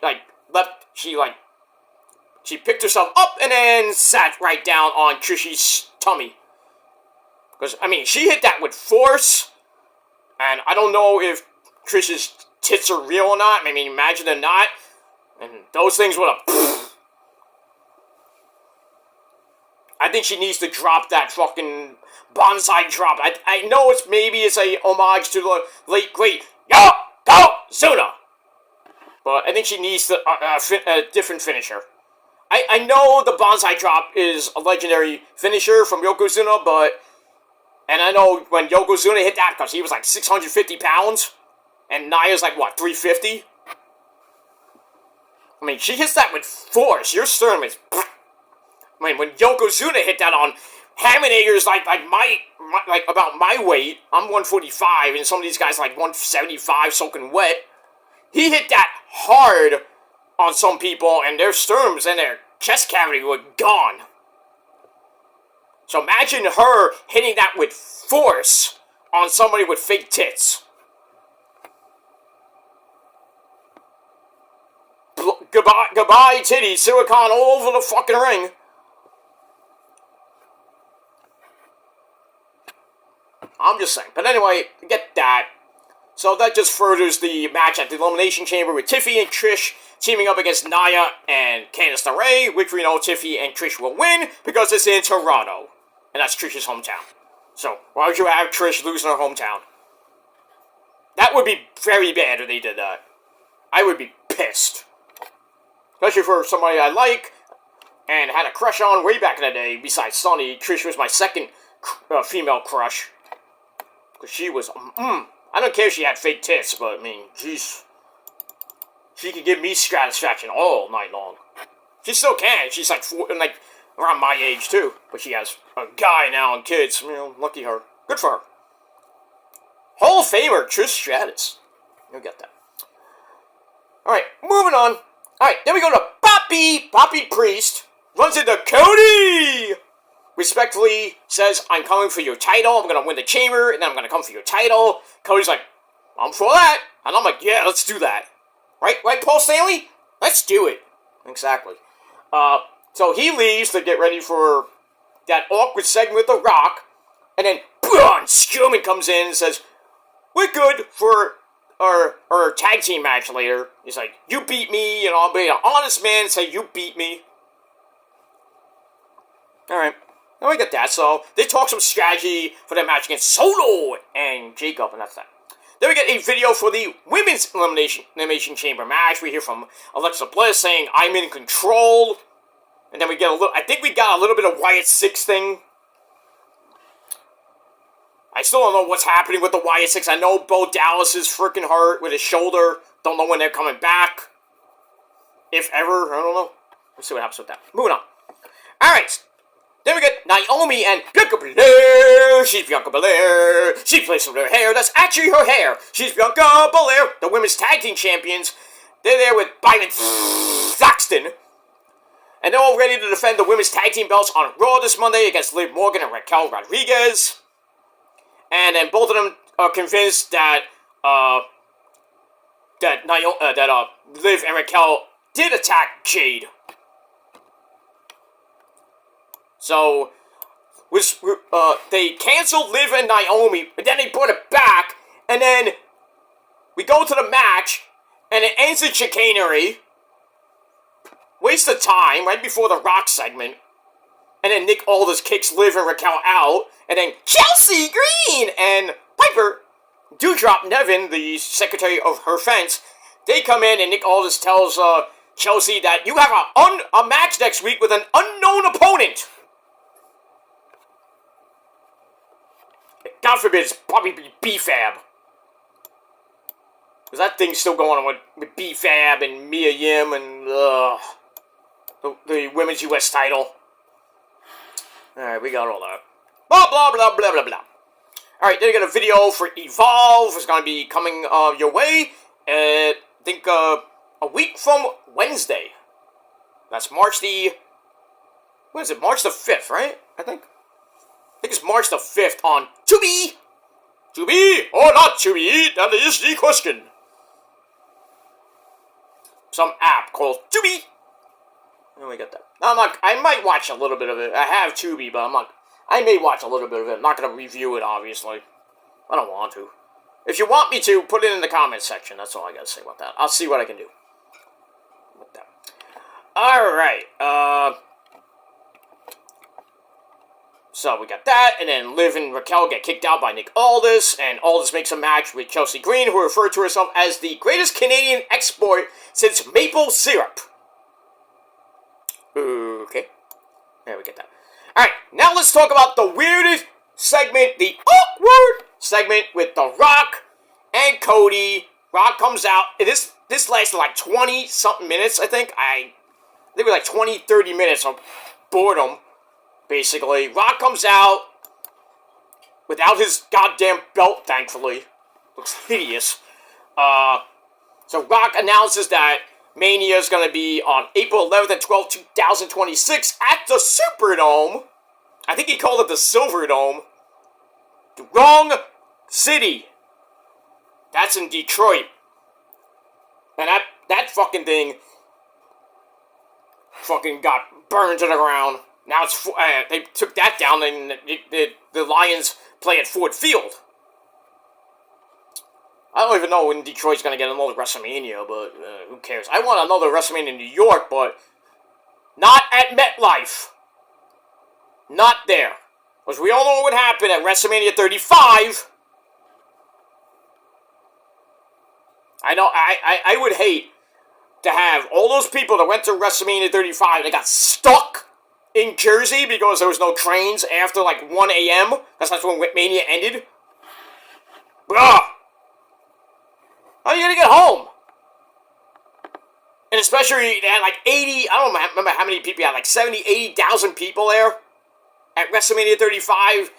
picked herself up and then sat right down on Trishy's tummy. Because, I mean, she hit that with force, and I don't know if Trish's tits are real or not. I mean, imagine they're not. And those things would have... I think she needs to drop that fucking bonsai drop. I know maybe it's a homage to the late, great Yokozuna. But I think she needs a different finisher. I know the bonsai drop is a legendary finisher from Yokozuna, but... And I know when Yokozuna hit that, because he was like 650 pounds, and Nia's like, what, 350? I mean, she hits that with force. Your sternum is... I mean, when Yokozuna hit that on Hammondagers like about my weight, I'm 145, and some of these guys like 175 soaking wet. He hit that hard on some people, and their sternums and their chest cavity were gone. So imagine her hitting that with force on somebody with fake tits. Goodbye, titties, silicone all over the fucking ring. I'm just saying. But anyway, get that. So that just furthers the match at the Elimination Chamber with Tiffy and Trish teaming up against Nia and Candice LeRae, which we know Tiffy and Trish will win because it's in Toronto. And that's Trish's hometown. So, why would you have Trish lose in her hometown? That would be very bad if they did that. I would be pissed. Especially for somebody I like and had a crush on way back in the day. Besides Sunny, Trish was my second female crush. Because she was, I don't care if she had fake tits, but I mean, jeez. She could give me satisfaction all night long. She still can. She's like around my age too. But she has a guy now and kids. You know, lucky her. Good for her. Hall of Famer Trish Stratus. You'll get that. Alright, moving on. Alright, then we go to Poppy Priest runs into Cody. Respectfully says, I'm coming for your title. I'm going to win the chamber, and then I'm going to come for your title. Cody's like, I'm for that. And I'm like, yeah, let's do that. Right, Paul Stanley? Let's do it. Exactly. So he leaves to get ready for that awkward segment with The Rock. And then, boom, Strowman comes in and says, we're good for our tag team match later. He's like, you beat me, I'll be an honest man and say you beat me. Alright. Now we got that, so they talk some strategy for their match against Solo and Jacob, and that's that. Then we get a video for the Women's Elimination Chamber match. We hear from Alexa Bliss saying, I'm in control. And then we get I think we got a little bit of Wyatt 6 thing. I still don't know what's happening with the Wyatt 6. I know Bo Dallas is freaking hurt with his shoulder. Don't know when they're coming back. If ever, I don't know. Let's see what happens with that. Moving on. Alright. Then we get Naomi and Bianca Belair. She's Bianca Belair. She plays with her hair. That's actually her hair. She's Bianca Belair, the women's tag team champions. They're there with Byron Saxton. And they're all ready to defend the women's tag team belts on Raw this Monday against Liv Morgan and Raquel Rodriguez. And then both of them are convinced that Liv and Raquel did attack Jade. So, they canceled Liv and Naomi, but then they brought it back, and then we go to the match, and it ends in chicanery. Waste of time, right before the Rock segment. And then Nick Aldis kicks Liv and Raquel out, and then Chelsea Green and Piper Dewdrop Nevin, the secretary of her fence, they come in, and Nick Aldis tells Chelsea that you have a match next week with an unknown opponent. God forbid it's probably be B-Fab. Because that thing's still going on with B-Fab and Mia Yim and the Women's U.S. title. Alright, we got all that. Blah, blah, blah, blah, blah, blah. Alright, then we got a video for Evolve. It's going to be coming your way. I think a week from Wednesday. That's March the... What is it? March the 5th, right? I think it's March the 5th on Tubi. Tubi or not Tubi? That is the question. Some app called Tubi. And we got that. I might watch a little bit of it. I have Tubi, but I may watch a little bit of it. I'm not going to review it, obviously. I don't want to. If you want me to, put it in the comments section. That's all I got to say about that. I'll see what I can do with that. Alright, so we got that, and then Liv and Raquel get kicked out by Nick Aldis, and Aldis makes a match with Chelsea Green, who referred to herself as the greatest Canadian export since maple syrup. Okay. There we get that. Alright, now let's talk about the weirdest segment, the awkward segment with The Rock and Cody. Rock comes out, and this lasted like 20-something minutes, I think. I think it was like 20, 30 minutes of boredom. Basically, Rock comes out without his goddamn belt, thankfully. Looks hideous. So Rock announces that Mania is going to be on April 11th and 12th, 2026 at the Superdome. I think he called it the Silverdome. The wrong city. That's in Detroit. And that fucking thing fucking got burned to the ground. Now it's they took that down, and the Lions play at Ford Field. I don't even know when Detroit's going to get another WrestleMania, but who cares? I want another WrestleMania in New York, but not at MetLife. Not there. Because we all know what would happen at WrestleMania 35. I know, I would hate to have all those people that went to WrestleMania 35, they got stuck in Jersey because there was no trains after like 1 a.m. That's when Mania ended. Ugh. How are you gonna get home? And especially, they had like 80, I don't remember how many people, had like 70, 80,000 people there at WrestleMania 35,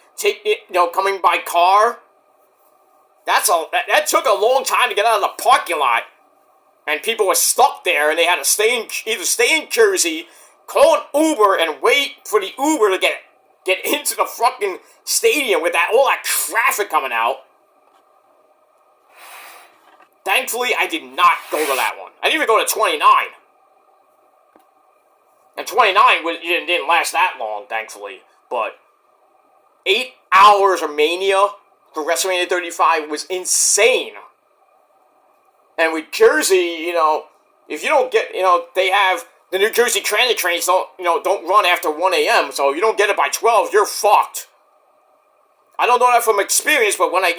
coming by car. That took a long time to get out of the parking lot. And people were stuck there, and they had to either stay in Jersey, call an Uber and wait for the Uber to get into the fucking stadium with all that traffic coming out. Thankfully, I did not go to that one. I didn't even go to 29. And 29 didn't last that long, thankfully. But 8 hours of Mania for WrestleMania 35 was insane. And with Jersey, if you don't get, they have the New Jersey Transit trains don't run after 1 a.m. So if you don't get it by 12, you're fucked. I don't know that from experience, but when I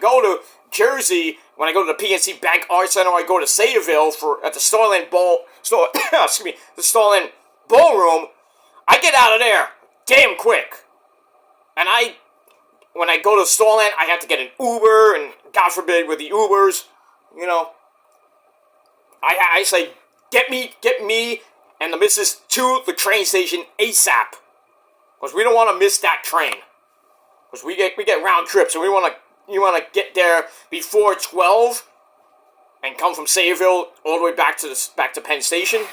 go to Jersey, when I go to the PNC Bank Art Center, I go to Sayreville at the Starland the Starland Ballroom, I get out of there damn quick. And when I go to Starland, I have to get an Uber, and God forbid with the Ubers, I say, get me and the missus to the train station ASAP. Because we don't want to miss that train. Because we get round trips, and you want to get there before 12 and come from Sayreville all the way back to Penn Station.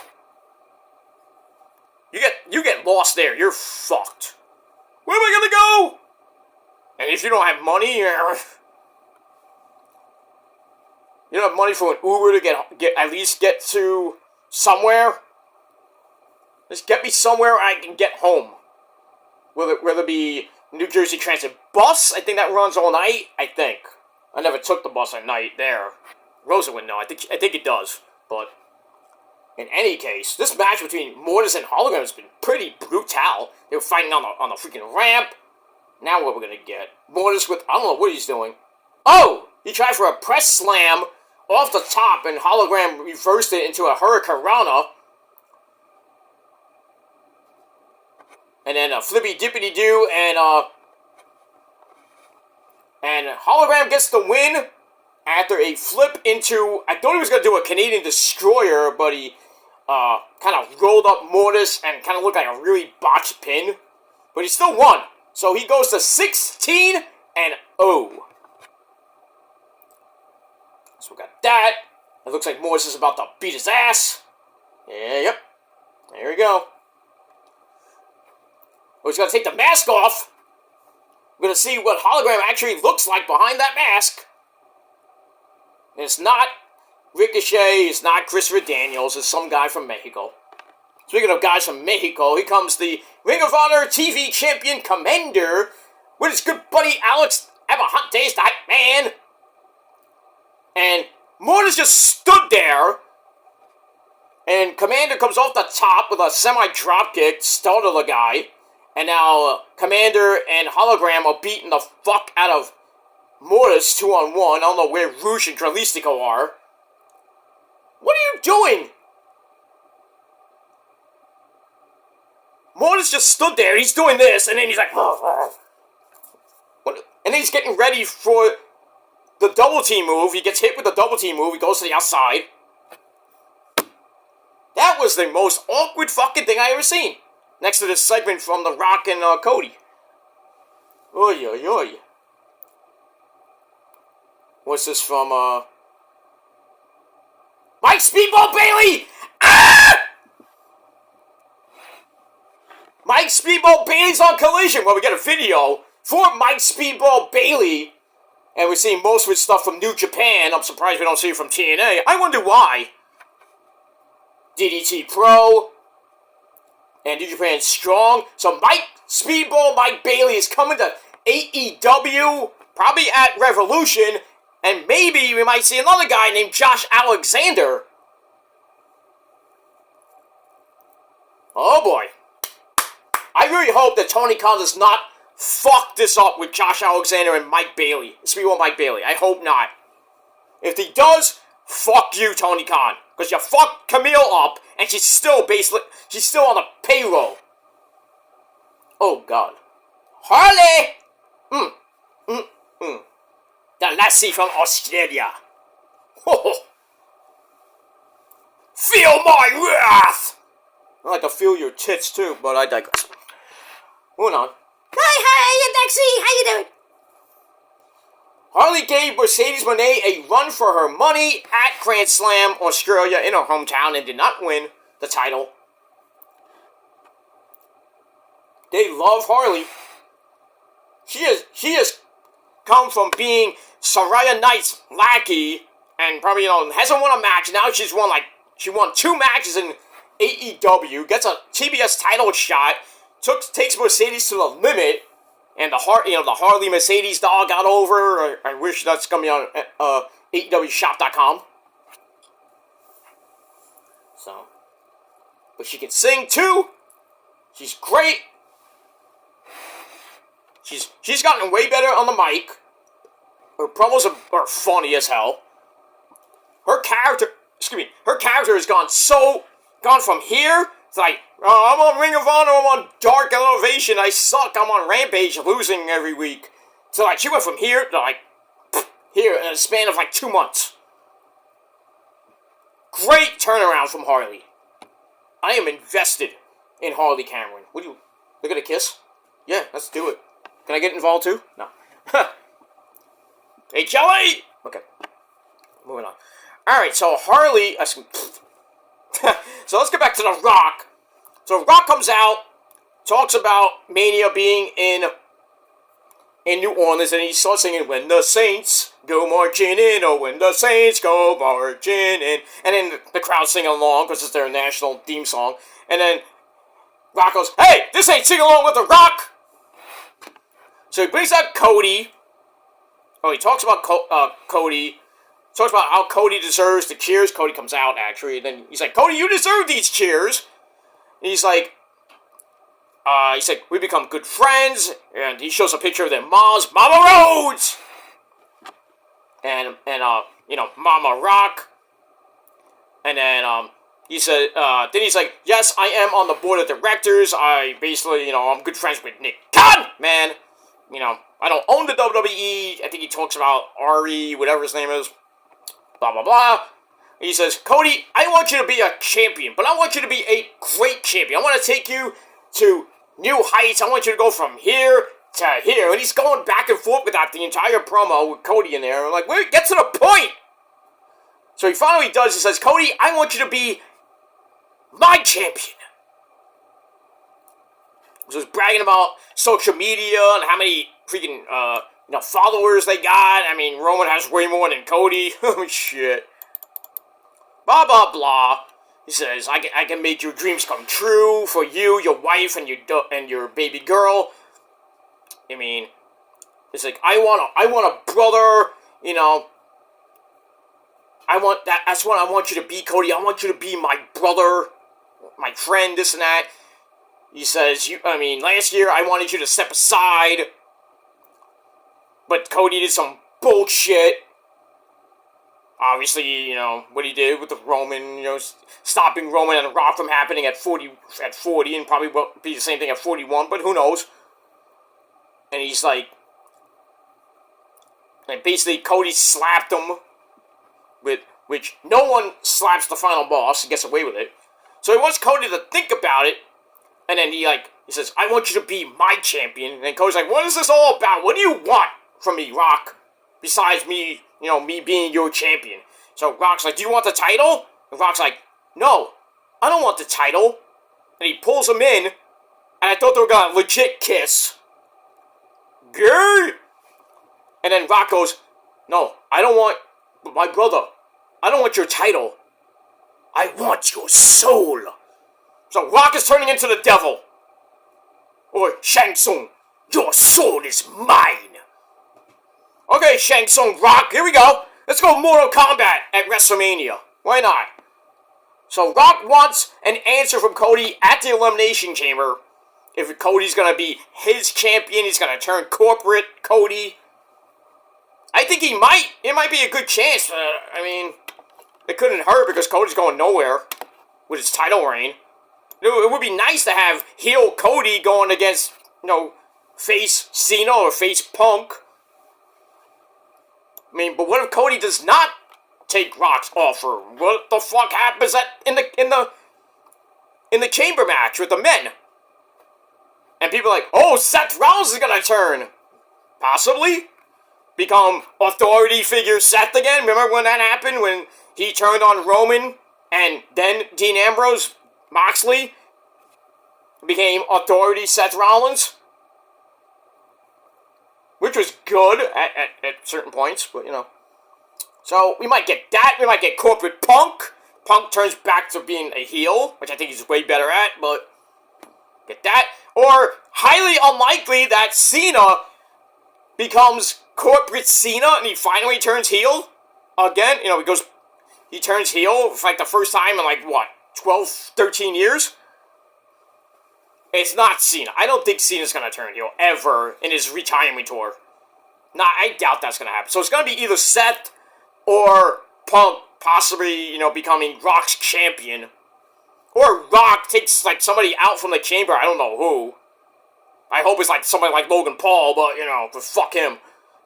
You get lost there. You're fucked. Where am I gonna go? And if you don't have money, you don't have money for an Uber to at least get to somewhere. Just get me somewhere I can get home. Whether it be New Jersey Transit bus, I think that runs all night. I think I never took the bus at night there. Rosa would know. I think it does. But in any case, this match between Mortis and Hologram has been pretty brutal. They were fighting on the freaking ramp. Now what we're gonna get? Mortis with, I don't know what he's doing. Oh! He tried for a press slam off the top, and Hologram reversed it into a Hurricanrana. And then a flippy dippity do, and Hologram gets the win after a flip into, I thought he was going to do a Canadian Destroyer, but he kind of rolled up Mortis and kind of looked like a really botched pin. But he still won. So he goes to 16-0. So we got that. It looks like Mortis is about to beat his ass. Yeah, yep. There we go. Oh, he's going to take the mask off. We're going to see what Hologram actually looks like behind that mask. And it's not Ricochet, it's not Christopher Daniels, it's some guy from Mexico. Speaking of guys from Mexico, here comes the Ring of Honor TV Champion Commander with his good buddy Alex Abrahantes, the hype man. And Mortis just stood there. And Commander comes off the top with a semi-dropkick, startled the guy. And now Commander and Hologram are beating the fuck out of Mortis 2-on-1. I don't know where Rouge and Dralistico are. What are you doing? Mortis just stood there. He's doing this, and then he's like, what? And then he's getting ready for the double team move. He gets hit with the double team move. He goes to the outside. That was the most awkward fucking thing I ever seen. Next to this segment from The Rock and Cody. Oy, oy, oy. What's this from, Mike Speedball Bailey! Ah! Mike Speedball Bailey's on Collision. Well, we got a video for Mike Speedball Bailey. And we're seeing most of his stuff from New Japan. I'm surprised we don't see it from TNA. I wonder why. DDT Pro. And New Japan Strong. So Mike Bailey is coming to AEW. Probably at Revolution. And maybe we might see another guy named Josh Alexander. Oh boy. I really hope that Tony Khan does not fuck this up with Josh Alexander and Mike Bailey. Speaking of Mike Bailey, I hope not. If he does, fuck you, Tony Khan. Because you fucked Camille up, and she's still on the payroll. Oh, God. Harley! The lassie from Australia. Feel my wrath! I like to feel your tits, too, but I digress. Moving on. Hi, Dexy. How you doing? Harley gave Mercedes Moné a run for her money at Grand Slam Australia in her hometown and did not win the title. They love Harley. She has come from being Saraya Knight's lackey and probably, hasn't won a match. Now she won 2 matches in AEW, gets a TBS title shot, takes Mercedes to the limit, and the Harley Mercedes doll got over. I wish that's gonna be on AEWshop.com. So, but she can sing too. She's great. She's gotten way better on the mic. Her promos are funny as hell. Her character has gone from here to like, I'm on Ring of Honor, I'm on Dark Elevation, I suck, I'm on Rampage, losing every week. So like, she went from here to like, here in a span of like 2 months. Great turnaround from Harley. I am invested in Harley Cameron. Would you look at a kiss? Yeah, let's do it. Can I get involved too? No. Hey, Kelly! Okay. Moving on. Alright, so Harley... so let's get back to The Rock. So Rock comes out, talks about Mania being in New Orleans, and he starts singing, "When the Saints go marching in, oh, when the Saints go marching in." And then the crowd singing along, because it's their national theme song. And then Rock goes, "Hey, this ain't singing along with The Rock!" So he brings out Cody. Oh, he talks about Cody. Talks about how Cody deserves the cheers. Cody comes out, actually. And then he's like, "Cody, you deserve these cheers." And he's like, we become good friends. And he shows a picture of their moms, Mama Rhodes! And Mama Rock. And then, he said, then he's like, "Yes, I am on the board of directors. I basically, I'm good friends with Nick Khan, man. I don't own the WWE. I think he talks about Ari, whatever his name is. Blah, blah, blah." He says, "Cody, I want you to be a champion, but I want you to be a great champion. I want to take you to new heights. I want you to go from here to here." And he's going back and forth with that the entire promo with Cody in there. I'm like, wait, get to the point. So he finally does. He says, "Cody, I want you to be my champion." So he's bragging about social media and how many freaking, followers they got. I mean, Roman has way more than Cody. Oh, shit. Blah, blah, blah. He says, I can make your dreams come true for you, your wife, and your baby girl. I mean, it's like, I want a brother, that's what I want you to be, Cody. I want you to be my brother, my friend, this and that. He says, last year I wanted you to step aside, but Cody did some bullshit. Obviously, what he did with the Roman, stopping Roman and Rock from happening at 40, and probably will be the same thing at 41, but who knows? And he's like, and basically Cody slapped him, which no one slaps the final boss and gets away with it. So he wants Cody to think about it, and then he says, "I want you to be my champion." And then Cody's like, "What is this all about? What do you want from me, Rock? Besides me, me being your champion." So Rock's like, "Do you want the title?" And Rock's like, "No, I don't want the title." And he pulls him in, and I thought they were gonna legit kiss. Gay! And then Rock goes, "No, I don't want my brother. I don't want your title. I want your soul." So Rock is turning into the devil. Or Shang Tsung, your soul is mine. Okay, Shang Tsung Rock, here we go. Let's go Mortal Kombat at WrestleMania. Why not? So Rock wants an answer from Cody at the Elimination Chamber. If Cody's going to be his champion, he's going to turn corporate Cody. I think it might be a good chance. It couldn't hurt because Cody's going nowhere with his title reign. It would be nice to have heel Cody going against, face Cena or face Punk. But what if Cody does not take Rock's offer? What the fuck happens in the chamber match with the men? And people are like, "Oh, Seth Rollins is gonna turn." Possibly. Become authority figure Seth again. Remember when that happened? When he turned on Roman and then Dean Ambrose, Moxley? became Authority Seth Rollins, which was good at certain points, but, you know. So, we might get that. We might get Corporate Punk. Punk turns back to being a heel, which I think he's way better at, but get that. Or, highly unlikely that Cena becomes Corporate Cena and he finally turns heel. Again, you know, he turns heel for like the first time in like, what, 12, 13 years? It's not Cena. I don't think Cena's going to turn heel ever in his retirement tour. Nah, I doubt that's going to happen. So it's going to be either Seth or Punk possibly, you know, becoming Rock's champion. Or Rock takes, like, somebody out from the chamber. I don't know who. I hope it's, like, somebody like Logan Paul, but, you know, but fuck him.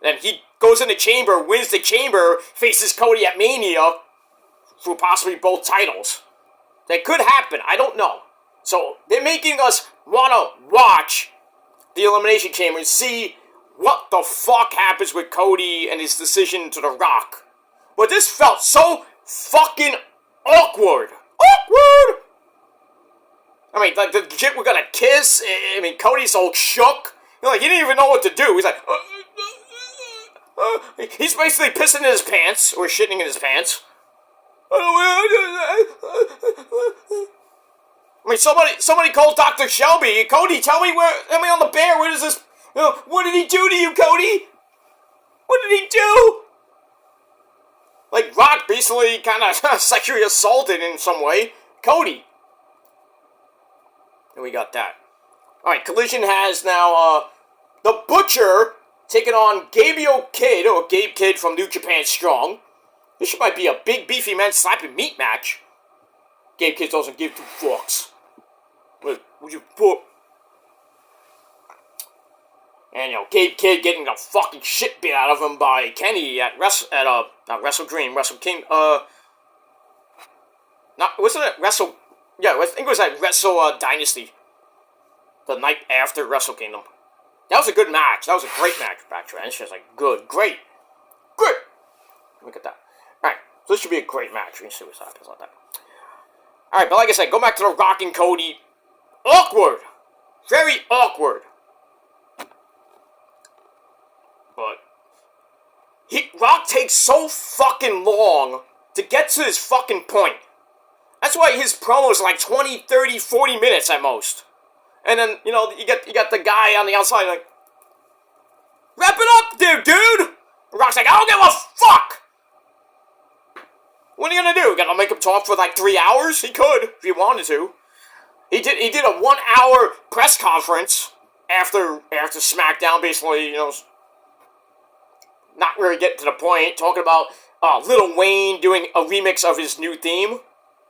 Then he goes in the chamber, wins the chamber, faces Cody at Mania for possibly both titles. That could happen. I don't know. So, they're making us want to watch the Elimination Chamber and see what the fuck happens with Cody and his decision to The Rock. But this felt so fucking awkward. Awkward! I mean, like, the legit we're gonna kiss. I mean, Cody's all shook. You know, like, he didn't even know what to do. He's like, he's basically pissing in his pants, or shitting in his pants. I mean, somebody called Dr. Shelby. Cody, tell me on the bear, where does this, you know, what did he do to you, Cody? What did he do? Like, Rock basically kind of sexually assaulted in some way Cody. And we got that. Alright, Collision has now, the Butcher taking on Gabriel Kidd, or Gabe Kidd from New Japan Strong. This might be a big, beefy man slapping meat match. Gabe Kidd doesn't give two fucks. Would you put? And, you know, Gabe Kidd getting the fucking shit beat out of him by Kenny at Wrestle King, wasn't it Wrestle, yeah, I think it was at Wrestle, Dynasty. The night after Wrestle Kingdom. That was a good match. That was a great match, actually. And she was like, good, great. Look at that. Alright, so this should be a great match. We can see what happens like that. Alright, but like I said, go back to the Rock and Cody. Awkward. Very awkward. But Rock takes so fucking long to get to his fucking point. That's why his promos are like 20, 30, 40 minutes at most. And then, you know, you got the guy on the outside like, wrap it up there, dude! And Rock's like, I don't give a fuck! What are you gonna do? Gonna make him talk for like 3 hours? He could, if he wanted to. He did a 1 hour press conference after Smackdown, basically, you know, not really getting to the point, talking about Lil Wayne doing a remix of his new theme,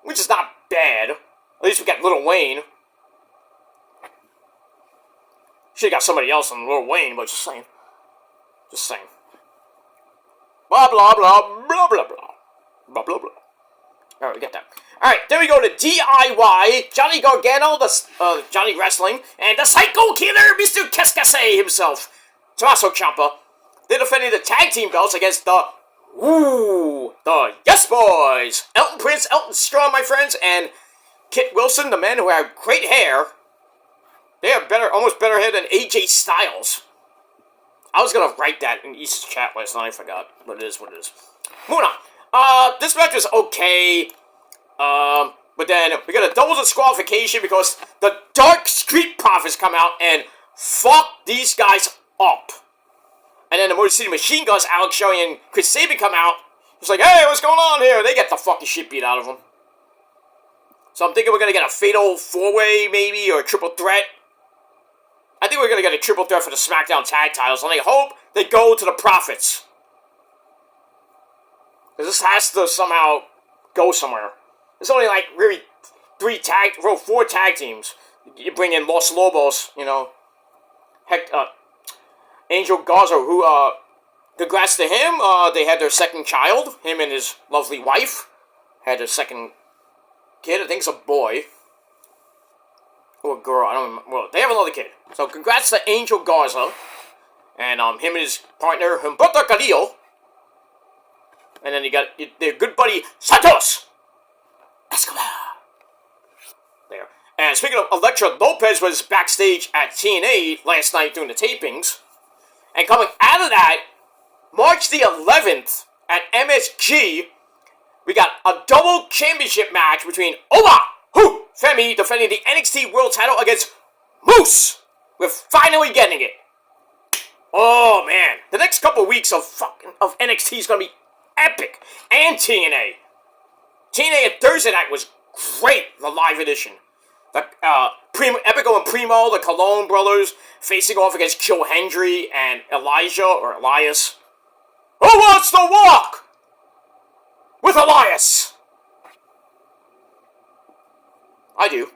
which is not bad. At least we got Lil Wayne. Should've got somebody else than Lil Wayne, but just saying. Just saying. Blah, blah, blah, blah, blah, blah. Blah, blah, blah. Alright, we get that. Alright, then we go to DIY, Johnny Gargano, Johnny Wrestling, and the Psycho Killer, Mr. Cascase himself, Tommaso Ciampa. They're defending the tag team belts against the Yes Boys. Elton Prince, Elton Strong, my friends, and Kit Wilson, the men who have great hair. They have almost better hair than AJ Styles. I was gonna write that in East's chat last night, I forgot. But it is what it is. Moving on. This match was okay. But then we got a double disqualification because the Dark Street Profits come out and fuck these guys up. And then the Motor City Machine Guns, Alex Shelley and Chris Sabin come out. It's like, hey, what's going on here? They get the fucking shit beat out of them. So I'm thinking we're gonna get a fatal 4-way maybe, or a triple threat. I think we're going to get a triple threat for the SmackDown tag titles, and I hope they go to the Profits. Because this has to somehow go somewhere. There's only like really 4 tag teams. You bring in Los Lobos, you know. Heck, Angel Garza, who, congrats to him, they had their second child. Him and his lovely wife had their second kid. I think it's a boy. Or a girl, I don't remember. Well, they have another kid. So, congrats to Angel Garza. And, him and his partner, Humberto Carrillo. And then you got their good buddy, Santos Escobar. There. And speaking of, Elektra Lopez was backstage at TNA last night during the tapings. And coming out of that, March the 11th at MSG, we got a double championship match between Owa Femi defending the NXT World Title against Moose. We're finally getting it. Oh man, the next couple of weeks of NXT is gonna be epic, and TNA. TNA at Thursday night was great. The live edition, the Epico and Primo, the Colon brothers, facing off against Joe Hendry and Elijah or Elias. Who wants to walk with Elias? I do,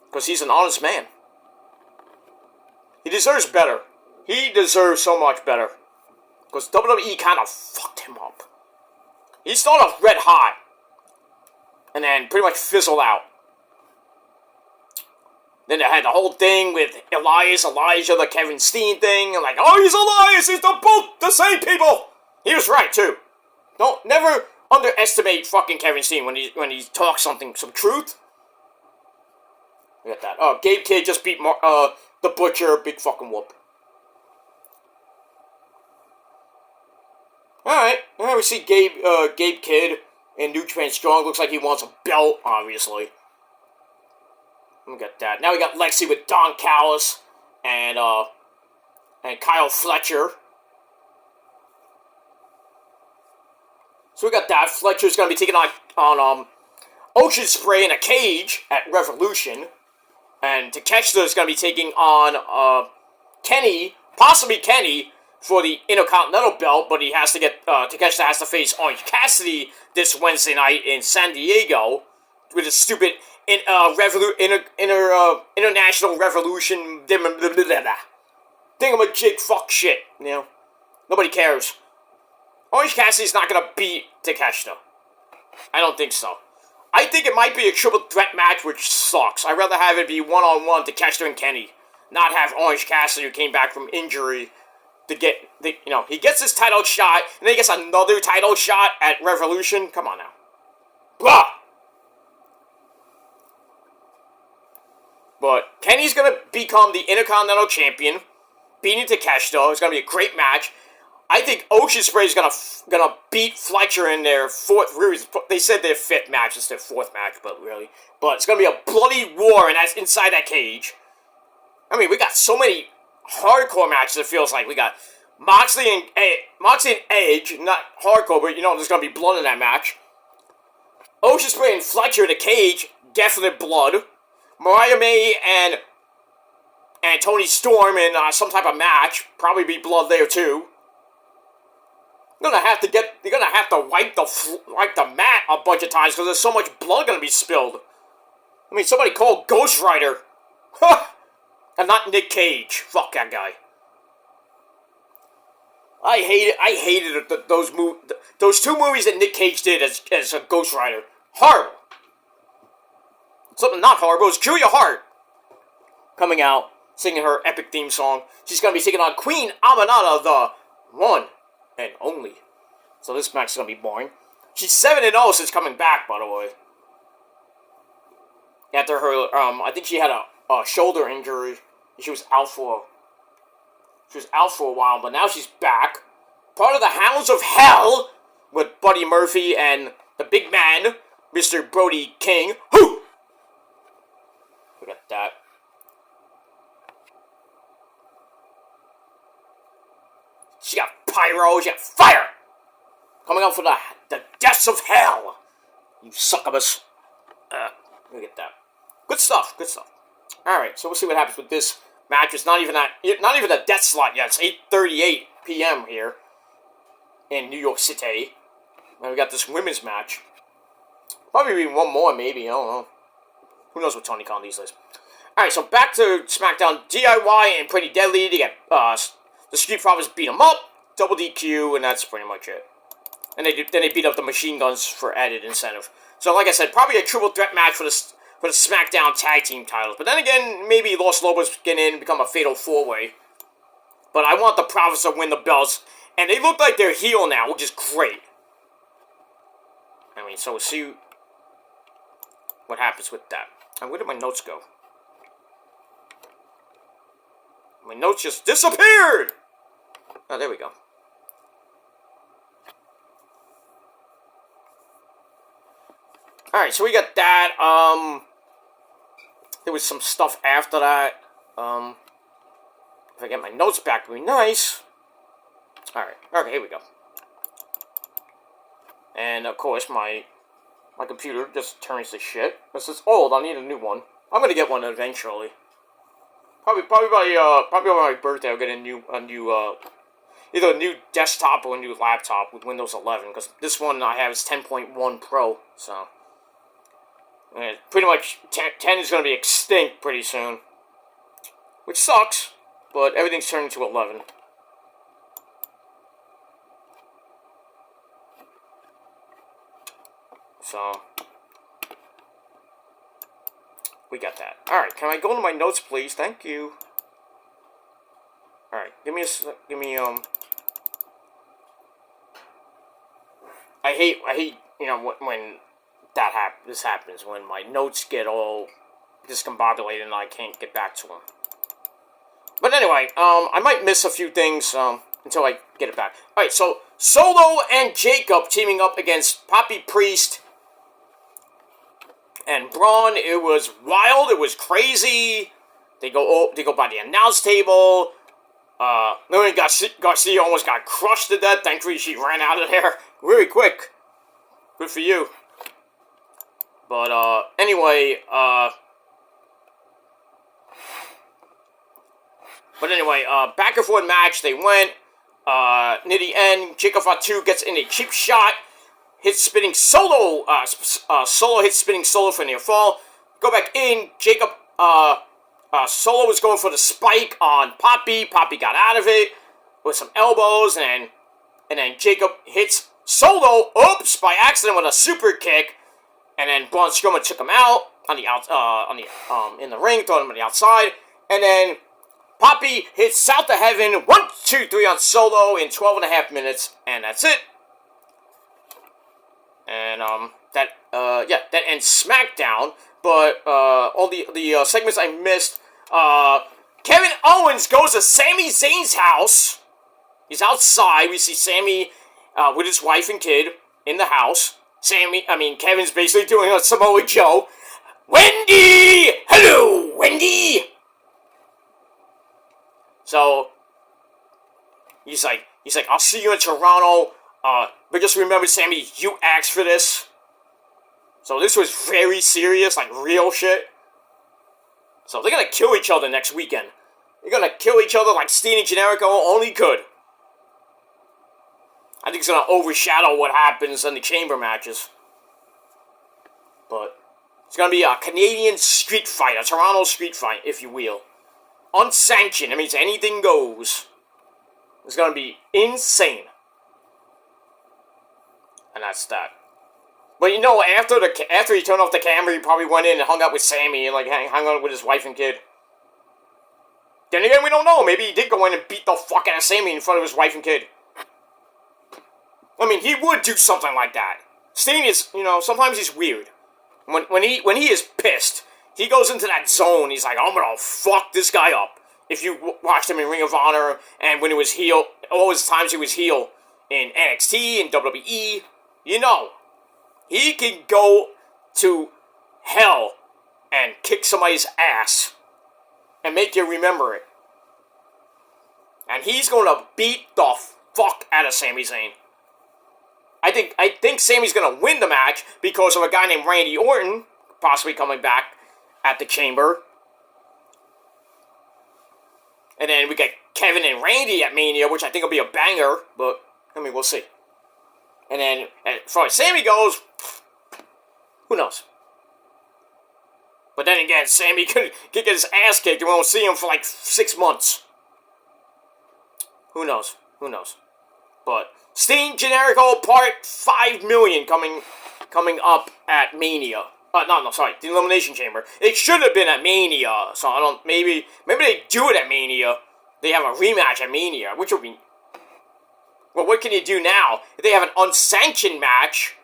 because he's an honest man. He deserves better. He deserves so much better. Because WWE kind of fucked him up. He started off red hot. And then pretty much fizzled out. Then they had the whole thing with Elias, Elijah, the Kevin Steen thing. And like, oh, he's Elias. He's both the same people. He was right, too. Don't never underestimate fucking Kevin Steen when he talks some truth. Look at that. Oh, Gabe Kidd just beat the Butcher, big fucking whoop. Alright, now we see Gabe Kidd in New Japan Strong. Looks like he wants a belt, obviously. Look at that. Now we got Lexi with Don Callis and Kyle Fletcher. So we got that. Fletcher's gonna be taking on Ocean Spray in a cage at Revolution. And Takeshita is going to be taking on Kenny, possibly Kenny, for the Intercontinental belt, but he has to get, Takeshita has to face Orange Cassidy this Wednesday night in San Diego with a stupid International Revolution thingamajig fuck shit, you know? Nobody cares. Orange Cassidy's not going to beat Takeshita. I don't think so. I think it might be a triple threat match, which sucks. I'd rather have it be one-on-one to Takeshita and Kenny, not have Orange Cassidy, who came back from injury, to get he gets his title shot, and then he gets another title shot at Revolution. Come on now, blah. But Kenny's gonna become the Intercontinental Champion, beating Takeshita. It's gonna be a great match. I think Ocean Spray is gonna beat Fletcher in their they said their fifth match, it's their fourth match, but it's gonna be a bloody war, and that's inside that cage. I mean, we got so many hardcore matches. It feels like we got Moxley and Edge, not hardcore, but there's gonna be blood in that match. Ocean Spray and Fletcher in the cage, definite blood. Mariah May and Toni Storm in some type of match, probably be blood there too. You're gonna have to wipe the mat a bunch of times because there's so much blood gonna be spilled. I mean, somebody called Ghost Rider, and not Nick Cage. Fuck that guy. I hated those two movies that Nick Cage did as a Ghost Rider. Horrible. Something not horrible is Julia Hart coming out singing her epic theme song. She's gonna be taking on Queen Aminata, the one and only. So this match is going to be boring. She's 7-0 since coming back, by the way. After her, I think she had a shoulder injury. She was out for a while, but now she's back. Part of the Hounds of Hell with Buddy Murphy and the big man, Mr. Brody King. Whoo! Look at that. She got pyro, she got fire! Coming out for the depths of hell! You succubus. Look at that. Good stuff, good stuff. Alright, so we'll see what happens with this match. It's not even a death slot yet. It's 8:38 p.m. here in New York City. And we got this women's match. Probably be one more, maybe. I don't know. Who knows what Tony Khan these days. Alright, so back to SmackDown. DIY and Pretty Deadly. They get the Street Profits beat them up, double DQ, and that's pretty much it. And then they beat up the Machine Guns for added incentive. So, like I said, probably a triple threat match for the SmackDown Tag Team titles. But then again, maybe Los Lobos get in and become a fatal four-way. But I want the Profits to win the belts, and they look like they're heel now, which is great. I mean, so we'll see. what happens with that. And where did my notes go? My notes just disappeared! Oh, there we go. Alright, so we got that. There was some stuff after that. If I get my notes back, it would be nice. Alright, okay, here we go. And, of course, my computer just turns to shit. This is old, I need a new one. I'm gonna get one eventually. Probably by my birthday, I'll get a new, either a new desktop or a new laptop with Windows 11, because this one I have is 10.1 Pro, so. And pretty much 10 is going to be extinct pretty soon. Which sucks, but everything's turning to 11. So, we got that. Alright, can I go to my notes, please? Thank you. Alright, I hate, you know, when this happens, when my notes get all discombobulated and I can't get back to them. But anyway, I might miss a few things, until I get it back. Alright, so, Solo and Jacob teaming up against Poppy Priest and Braun. It was wild, it was crazy. They go by the announce table. Lillian Garcia almost got crushed to death. Thankfully, she ran out of there really quick. Good for you. But, anyway, back and forth match, they went, near the end, Jacob Fatu gets in a cheap shot, hits spinning solo, Solo hits spinning solo for near fall, go back in, Jacob, Solo was going for the spike on Poppy got out of it, with some elbows, and then Jacob hits Solo, oops, by accident with a super kick, and then Braun Strowman took him out in the ring, throwing him on the outside, and then Poppy hits South of Heaven, 1, 2, 3 on Solo in 12.5 minutes, and that's it. And that ends SmackDown. But all the segments I missed. Kevin Owens goes to Sami Zayn's house. He's outside. We see Sami with his wife and kid in the house. Kevin's basically doing a Samoa Joe. Wendy! Hello, Wendy! So, he's like, I'll see you in Toronto, but just remember, Sami, you asked for this. So this was very serious, like real shit. So they're gonna kill each other next weekend. They're gonna kill each other like Steen and Generico only could. I think it's gonna overshadow what happens in the chamber matches. But it's gonna be a Canadian street fight, a Toronto street fight, if you will. Unsanctioned, that means anything goes. It's gonna be insane. And that's that. But you know, after he turned off the camera, he probably went in and hung out with Sami and like hung out with his wife and kid. Then again, we don't know. Maybe he did go in and beat the fuck out of Sami in front of his wife and kid. I mean, he would do something like that. Steen is, you know, sometimes he's weird. When he is pissed, he goes into that zone. He's like, I'm gonna fuck this guy up. If you watched him in Ring of Honor, and when he was heel, all his times he was heel in NXT and WWE, you know, he can go to hell and kick somebody's ass and make you remember it. And he's gonna beat the fuck out of Sami Zayn. I think Sami's gonna win the match because of a guy named Randy Orton possibly coming back at the Chamber. And then we get Kevin and Randy at Mania, which I think will be a banger, but, I mean, we'll see. And then, as far as Sami goes, who knows? But then again, Sami could get his ass kicked and we won't see him for like 6 months. Who knows? Who knows? But Steen Generico Part 5 million coming up at Mania. The Elimination Chamber. It should have been at Mania, so maybe they do it at Mania. They have a rematch at Mania, which would be... Well, what can you do now? If they have an unsanctioned match,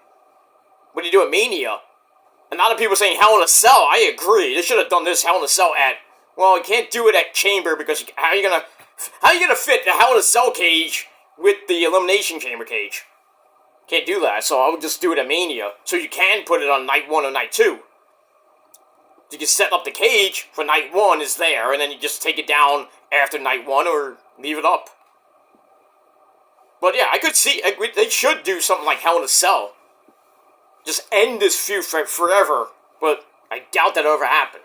what do you do at Mania? a lot of people saying Hell in a Cell. I agree. They should have done this Hell in a Cell at. Well, you can't do it at Chamber because how are you gonna fit the Hell in a Cell cage with the Elimination Chamber cage? Can't do that. So I would just do it at Mania. So you can put it on night 1 or night 2. You can set up the cage for night 1 is there, and then you just take it down after night 1 or leave it up. But yeah, I could see they should do something like Hell in a Cell. Just end this feud forever, but I doubt that'll ever happen.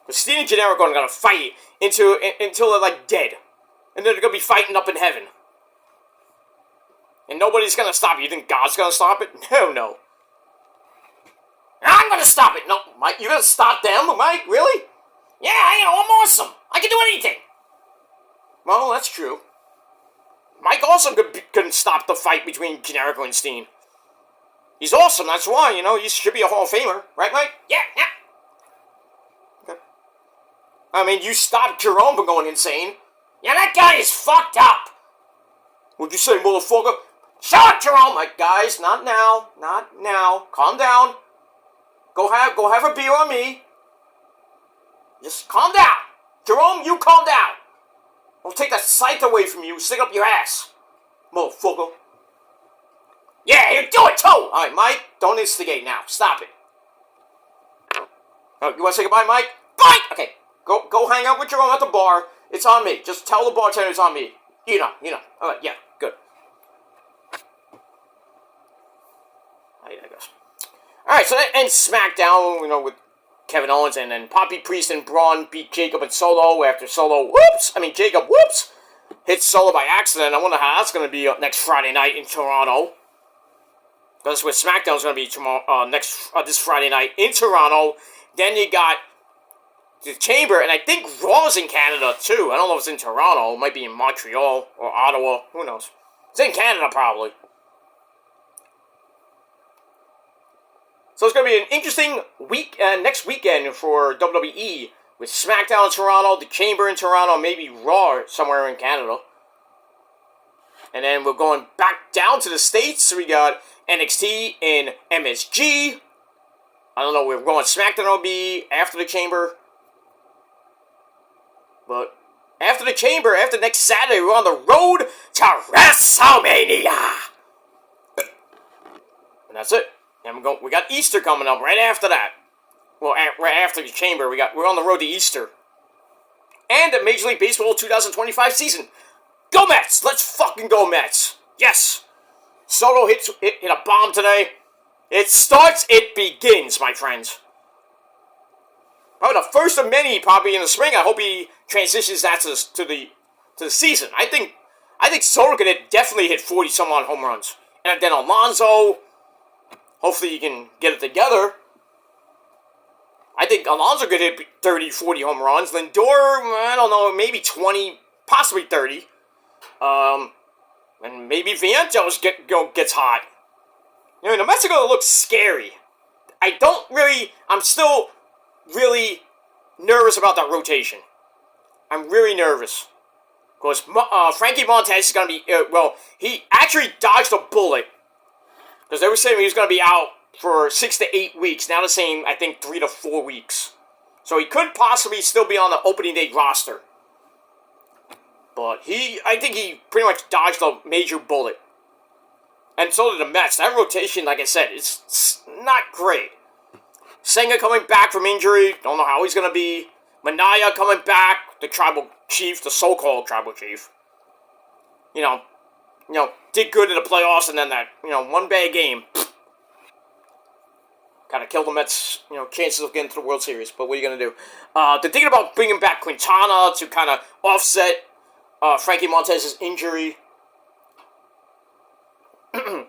But Steen and Generico are gonna fight until they're like dead, and then they're gonna be fighting up in heaven, and nobody's gonna stop it. You think God's gonna stop it? No. I'm gonna stop it. No, Mike, you're gonna stop them, Mike? Really? Yeah, I'm awesome. I can do anything. Well, that's true. Mike also couldn't stop the fight between Generico and Steen. He's awesome, that's why, he should be a Hall of Famer. Right, Mike? Yeah. Okay. I mean, you stopped Jerome from going insane. Yeah, that guy is fucked up. What'd you say, motherfucker? Shut up, Jerome! Like, guys, not now. Not now. Calm down. Go have a beer on me. Just calm down. Jerome, you calm down. I'll take that sight away from you. Stick up your ass. Motherfucker. Yeah, you do it too! Alright, Mike, don't instigate now. Stop it. Oh, you want to say goodbye, Mike? Bye! Okay, go hang out with Jerome at the bar. It's on me. Just tell the bartender it's on me. You know. Alright, yeah, good. I guess. Alright, so that ends SmackDown, with Kevin Owens, and then Poppy Priest and Braun beat Jacob and Solo after Jacob hit Solo by accident. I wonder how that's going to be next Friday night in Toronto. That's where SmackDown's going to be tomorrow, this Friday night in Toronto. Then you got the Chamber, and I think Raw's in Canada too. I don't know if it's in Toronto. It might be in Montreal or Ottawa. Who knows? It's in Canada probably. So it's going to be an interesting week next weekend for WWE with SmackDown in Toronto, the Chamber in Toronto, maybe Raw somewhere in Canada. And then we're going back down to the States. So we got NXT and MSG. I don't know where we're going. SmackDown will be after the Chamber. But after the Chamber, after next Saturday, we're on the road to WrestleMania. And that's it. And we got Easter coming up right after that. Well, right after the Chamber, we're on the road to Easter. And the Major League Baseball 2025 season. Go Mets! Let's fucking go Mets! Yes! Soto hit a bomb today. It starts, it begins, my friends. Probably the first of many, probably in the spring. I hope he transitions that to the season. I think Soto could definitely hit 40-some-odd home runs. And then Alonso, hopefully he can get it together. I think Alonso could hit 30, 40 home runs. Lindor, I don't know, maybe 20, possibly 30. And maybe Vientos gets hot. The Mets are going to look scary. I'm still really nervous about that rotation. I'm really nervous. Because Frankie Montez is going to be, he actually dodged a bullet. Because they were saying he was going to be out for 6 to 8 weeks. Now they're saying, I think, 3 to 4 weeks. So he could possibly still be on the opening day roster. But I think he pretty much dodged a major bullet. And so did the Mets. That rotation, like I said, it's not great. Senga coming back from injury. Don't know how he's going to be. Manaya coming back. The tribal chief, the so-called tribal chief. Did good in the playoffs, and then that, one bad game. Kind of killed the Mets, chances of getting to the World Series. But what are you going to do? They're thinking about bringing back Quintana to kind of offset Frankie Montez's injury. And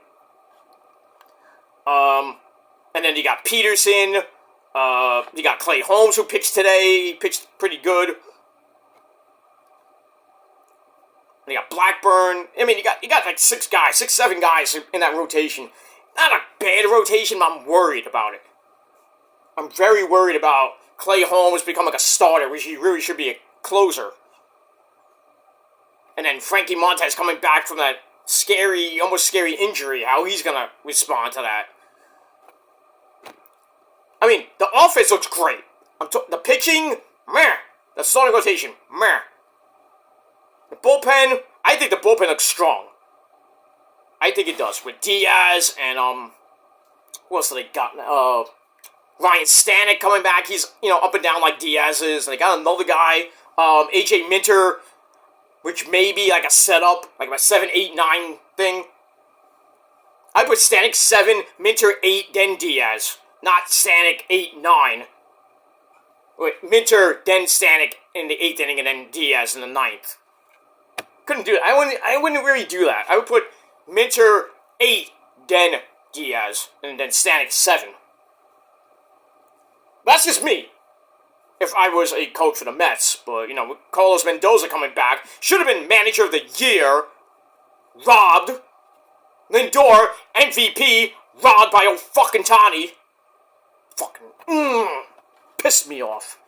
then you got Peterson. You got Clay Holmes, who pitched today. He pitched pretty good. And you got Blackburn. I mean, you got like 6, 7 guys in that rotation. Not a bad rotation, but I'm worried about it. I'm very worried about Clay Holmes becoming like a starter, which he really should be a closer. And then Frankie Montez coming back from that almost scary injury, how he's going to respond to that. I mean, the offense looks great. The pitching, meh. The starting rotation, meh. The bullpen, I think the bullpen looks strong. I think it does. With Diaz and, who else do they got? Ryan Stanek coming back. He's, up and down like Diaz is. And they got another guy, AJ Minter, which may be like a setup, like my 7, 8, 9 thing. I put Stanek 7, Minter 8, then Diaz. Not Stanek 8, 9. Wait, Minter, then Stanek in the 8th inning, and then Diaz in the 9th. Couldn't do it. I wouldn't really do that. I would put Minter 8, then Diaz, and then Stanek 7. That's just me. If I was a coach for the Mets, but, with Carlos Mendoza coming back, should have been manager of the year, robbed. Lindor, MVP, robbed by old fucking Tani. Fucking, pissed me off.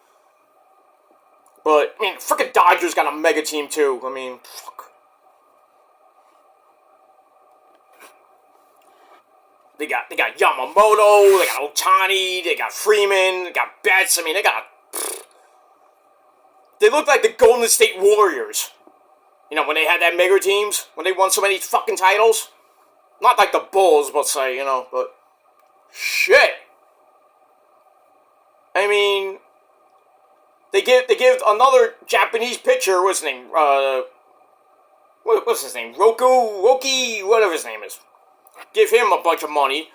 But, frickin' Dodgers got a mega team, too. Fuck. They got Yamamoto, they got Ohtani, they got Freeman, they got Betts. They got... They look like the Golden State Warriors. When they had that mega teams, when they won so many fucking titles. Not like the Bulls, but say, but... Shit. They give another Japanese pitcher, what's his name? What's his name? Roki, whatever his name is. Give him a bunch of money.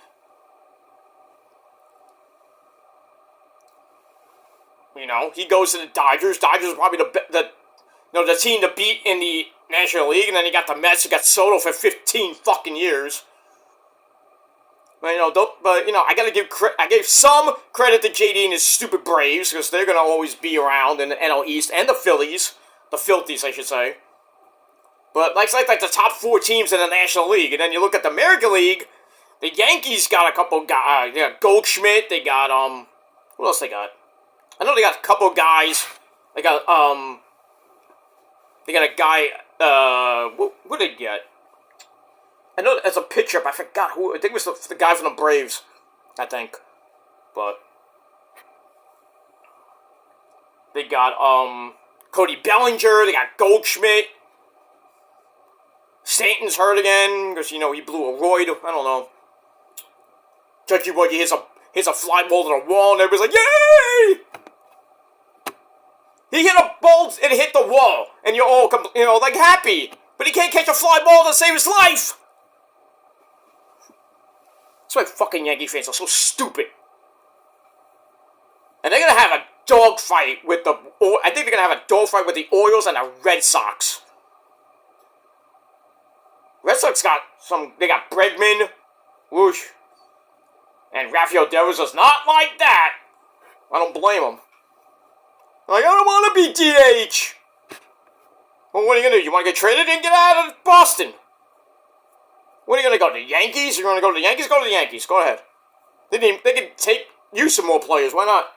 He goes to the Dodgers. Dodgers is probably the team to beat in the National League, and then you got the Mets who got Soto for 15 fucking years. But, I gave some credit to JD and his stupid Braves, because they're going to always be around in the NL East, and the Phillies. The Filthies, I should say. But, like the top 4 teams in the National League, and then you look at the American League, the Yankees got a couple guys, they got Goldschmidt, they got, what else they got? I know they got a couple guys, they got a guy, what did they get? I know as a pitcher, but I forgot who. I think it was the guy from the Braves. I think. But they got Cody Bellinger. They got Goldschmidt. Stanton's hurt again because he blew a roid. I don't know. Judgy Boy hits a fly ball to the wall and everybody's like, yay! He hit a ball and hit the wall, and you're all happy, but he can't catch a fly ball to save his life. That's why fucking Yankee fans are so stupid. And they're gonna have a dogfight with I think they're gonna have a dogfight with the Orioles and the Red Sox. Red Sox they got Bregman, whoosh, and Rafael Devers does not like that. I don't blame him. I don't want to be DH. Well, what are you gonna do? You want to get traded and get out of Boston? When are you going to go? The Yankees? You're going to go to the Yankees? Go to the Yankees. Go ahead. They can use some more players. Why not?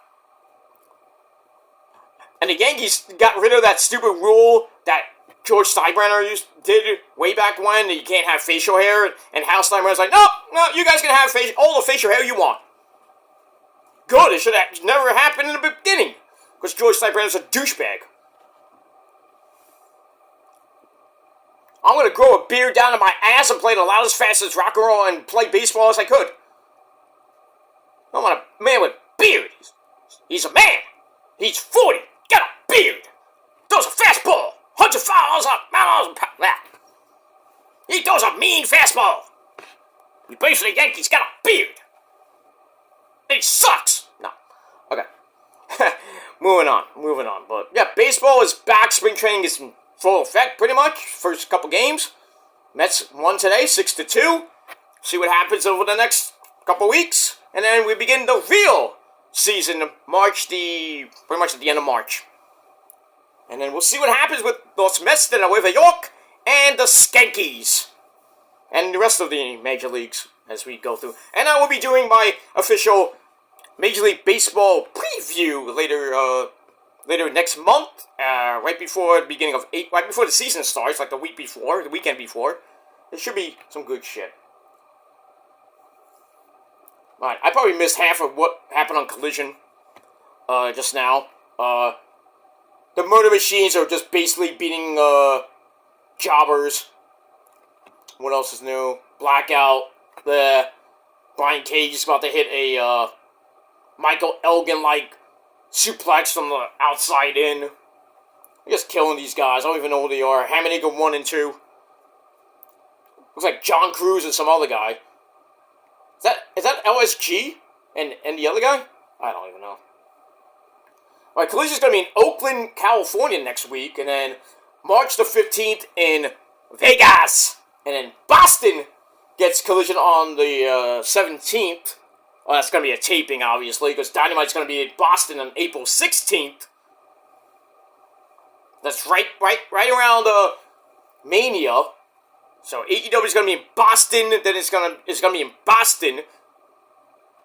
And the Yankees got rid of that stupid rule that George Steinbrenner did way back when, that you can't have facial hair. And Hal Steinbrenner's like, no, you guys can have all the facial hair you want. Good. It should have never happened in the beginning. Because George Steinbrenner's a douchebag. I'm going to grow a beard down to my ass and play the loudest, fastest rock and roll and play baseball as I could. I want a man with beard. He's a man. He's 40. Got a beard. Throws a fastball. 105 miles. He throws a mean fastball. He plays for the Yankees. Got a beard. And he sucks. No. Okay. Moving on. But yeah, baseball is back. Spring training is in full effect, pretty much. First couple games. Mets won today, 6-2. See what happens over the next couple weeks. And then we begin the real season, pretty much at the end of March. And then we'll see what happens with Los Mets de Nueva York and the Skankies. And the rest of the major leagues as we go through. And I will be doing my official Major League Baseball preview later next month, right before the season starts, like the weekend before. There should be some good shit. Alright, I probably missed half of what happened on Collision, just now. The murder machines are just basically beating, jobbers. What else is new? Blackout. The Brian Cage is about to hit a, Michael Elgin-like suplex from the outside in. They're just killing these guys. I don't even know who they are. Hamaniga 1 and 2. Looks like John Cruz and some other guy. Is that LSG? And the other guy? I don't even know. Alright, Collision's gonna be in Oakland, California next week, and then March the 15th in Vegas. And then Boston gets Collision on the 17th. That's gonna be a taping, obviously, because Dynamite's gonna be in Boston on April 16th. That's right around Mania. So AEW is gonna be in Boston. Then it's gonna be in Boston,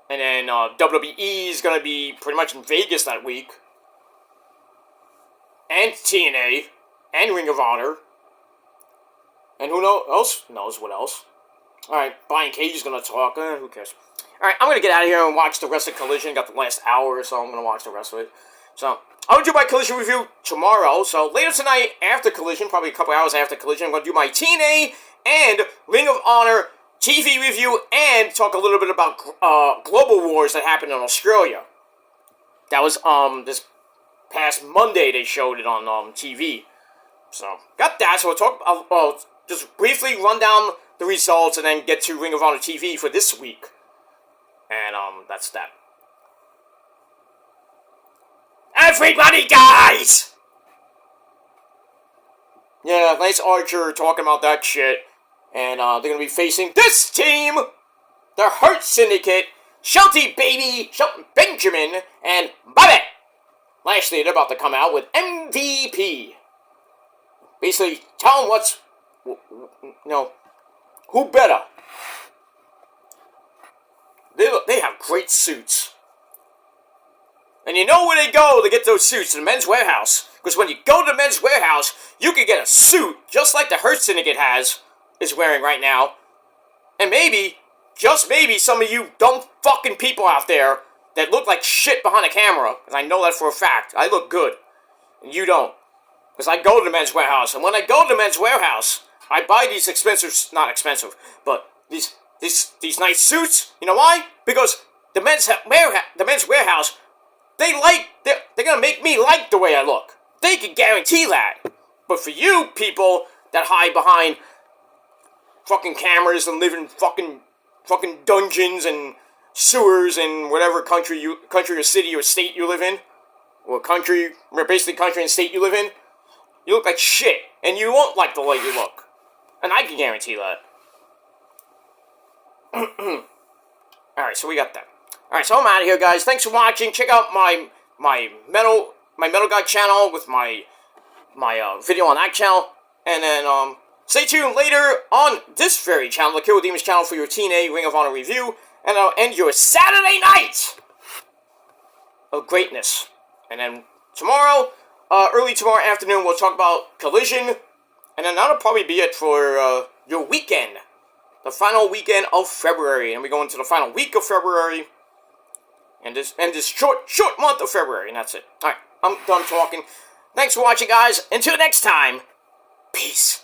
and then WWE is gonna be pretty much in Vegas that week, and TNA, and Ring of Honor, and who knows what else. All right, Brian Cage is gonna talk. Who cares? All right, I'm gonna get out of here and watch the rest of Collision. Got the last hour or so. I'm gonna watch the rest of it. So I'll do my Collision review tomorrow. So later tonight, after Collision, probably a couple hours after Collision, I'm gonna do my TNA and Ring of Honor TV review and talk a little bit about Global Wars that happened in Australia. That was this past Monday. They showed it on TV. So got that. So we'll talk. I'll just briefly run down the results and then get to Ring of Honor TV for this week. And that's that. Everybody dies! Yeah, Lance Archer talking about that shit. And they're going to be facing this team! The Hurt Syndicate, Shelton Benjamin, and Bobby! Lastly, they're about to come out with MVP. Basically, tell them what's... who better? They have great suits. And you know where they go to get those suits, to the Men's Warehouse. Because when you go to the Men's Warehouse, you can get a suit just like the Hurt Syndicate is wearing right now. And maybe, just maybe, some of you dumb fucking people out there that look like shit behind a camera, because I know that for a fact, I look good, and you don't. Because I go to the Men's Warehouse, and when I go to the Men's Warehouse, I buy these not expensive, but these nice suits. You know why? Because the Men's Warehouse, they're gonna make me like the way I look. They can guarantee that. But for you people that hide behind fucking cameras and live in fucking dungeons and sewers in whatever country or city or state you live in, or basically country and state you live in, you look like shit, and you won't like the way you look. And I can guarantee that. Alright, so we got that. Alright, so I'm out of here, guys. Thanks for watching. Check out my Metal Guy channel with my video on that channel. And then, stay tuned later on this very channel, the Kill Demons channel, for your TNA Ring of Honor review. And I'll end your Saturday night of greatness. And then tomorrow, early tomorrow afternoon, we'll talk about Collision. And then that'll probably be it for your weekend. The final weekend of February. And we go into the final week of February. And this short month of February. And that's it. Alright, I'm done talking. Thanks for watching, guys. Until next time, peace.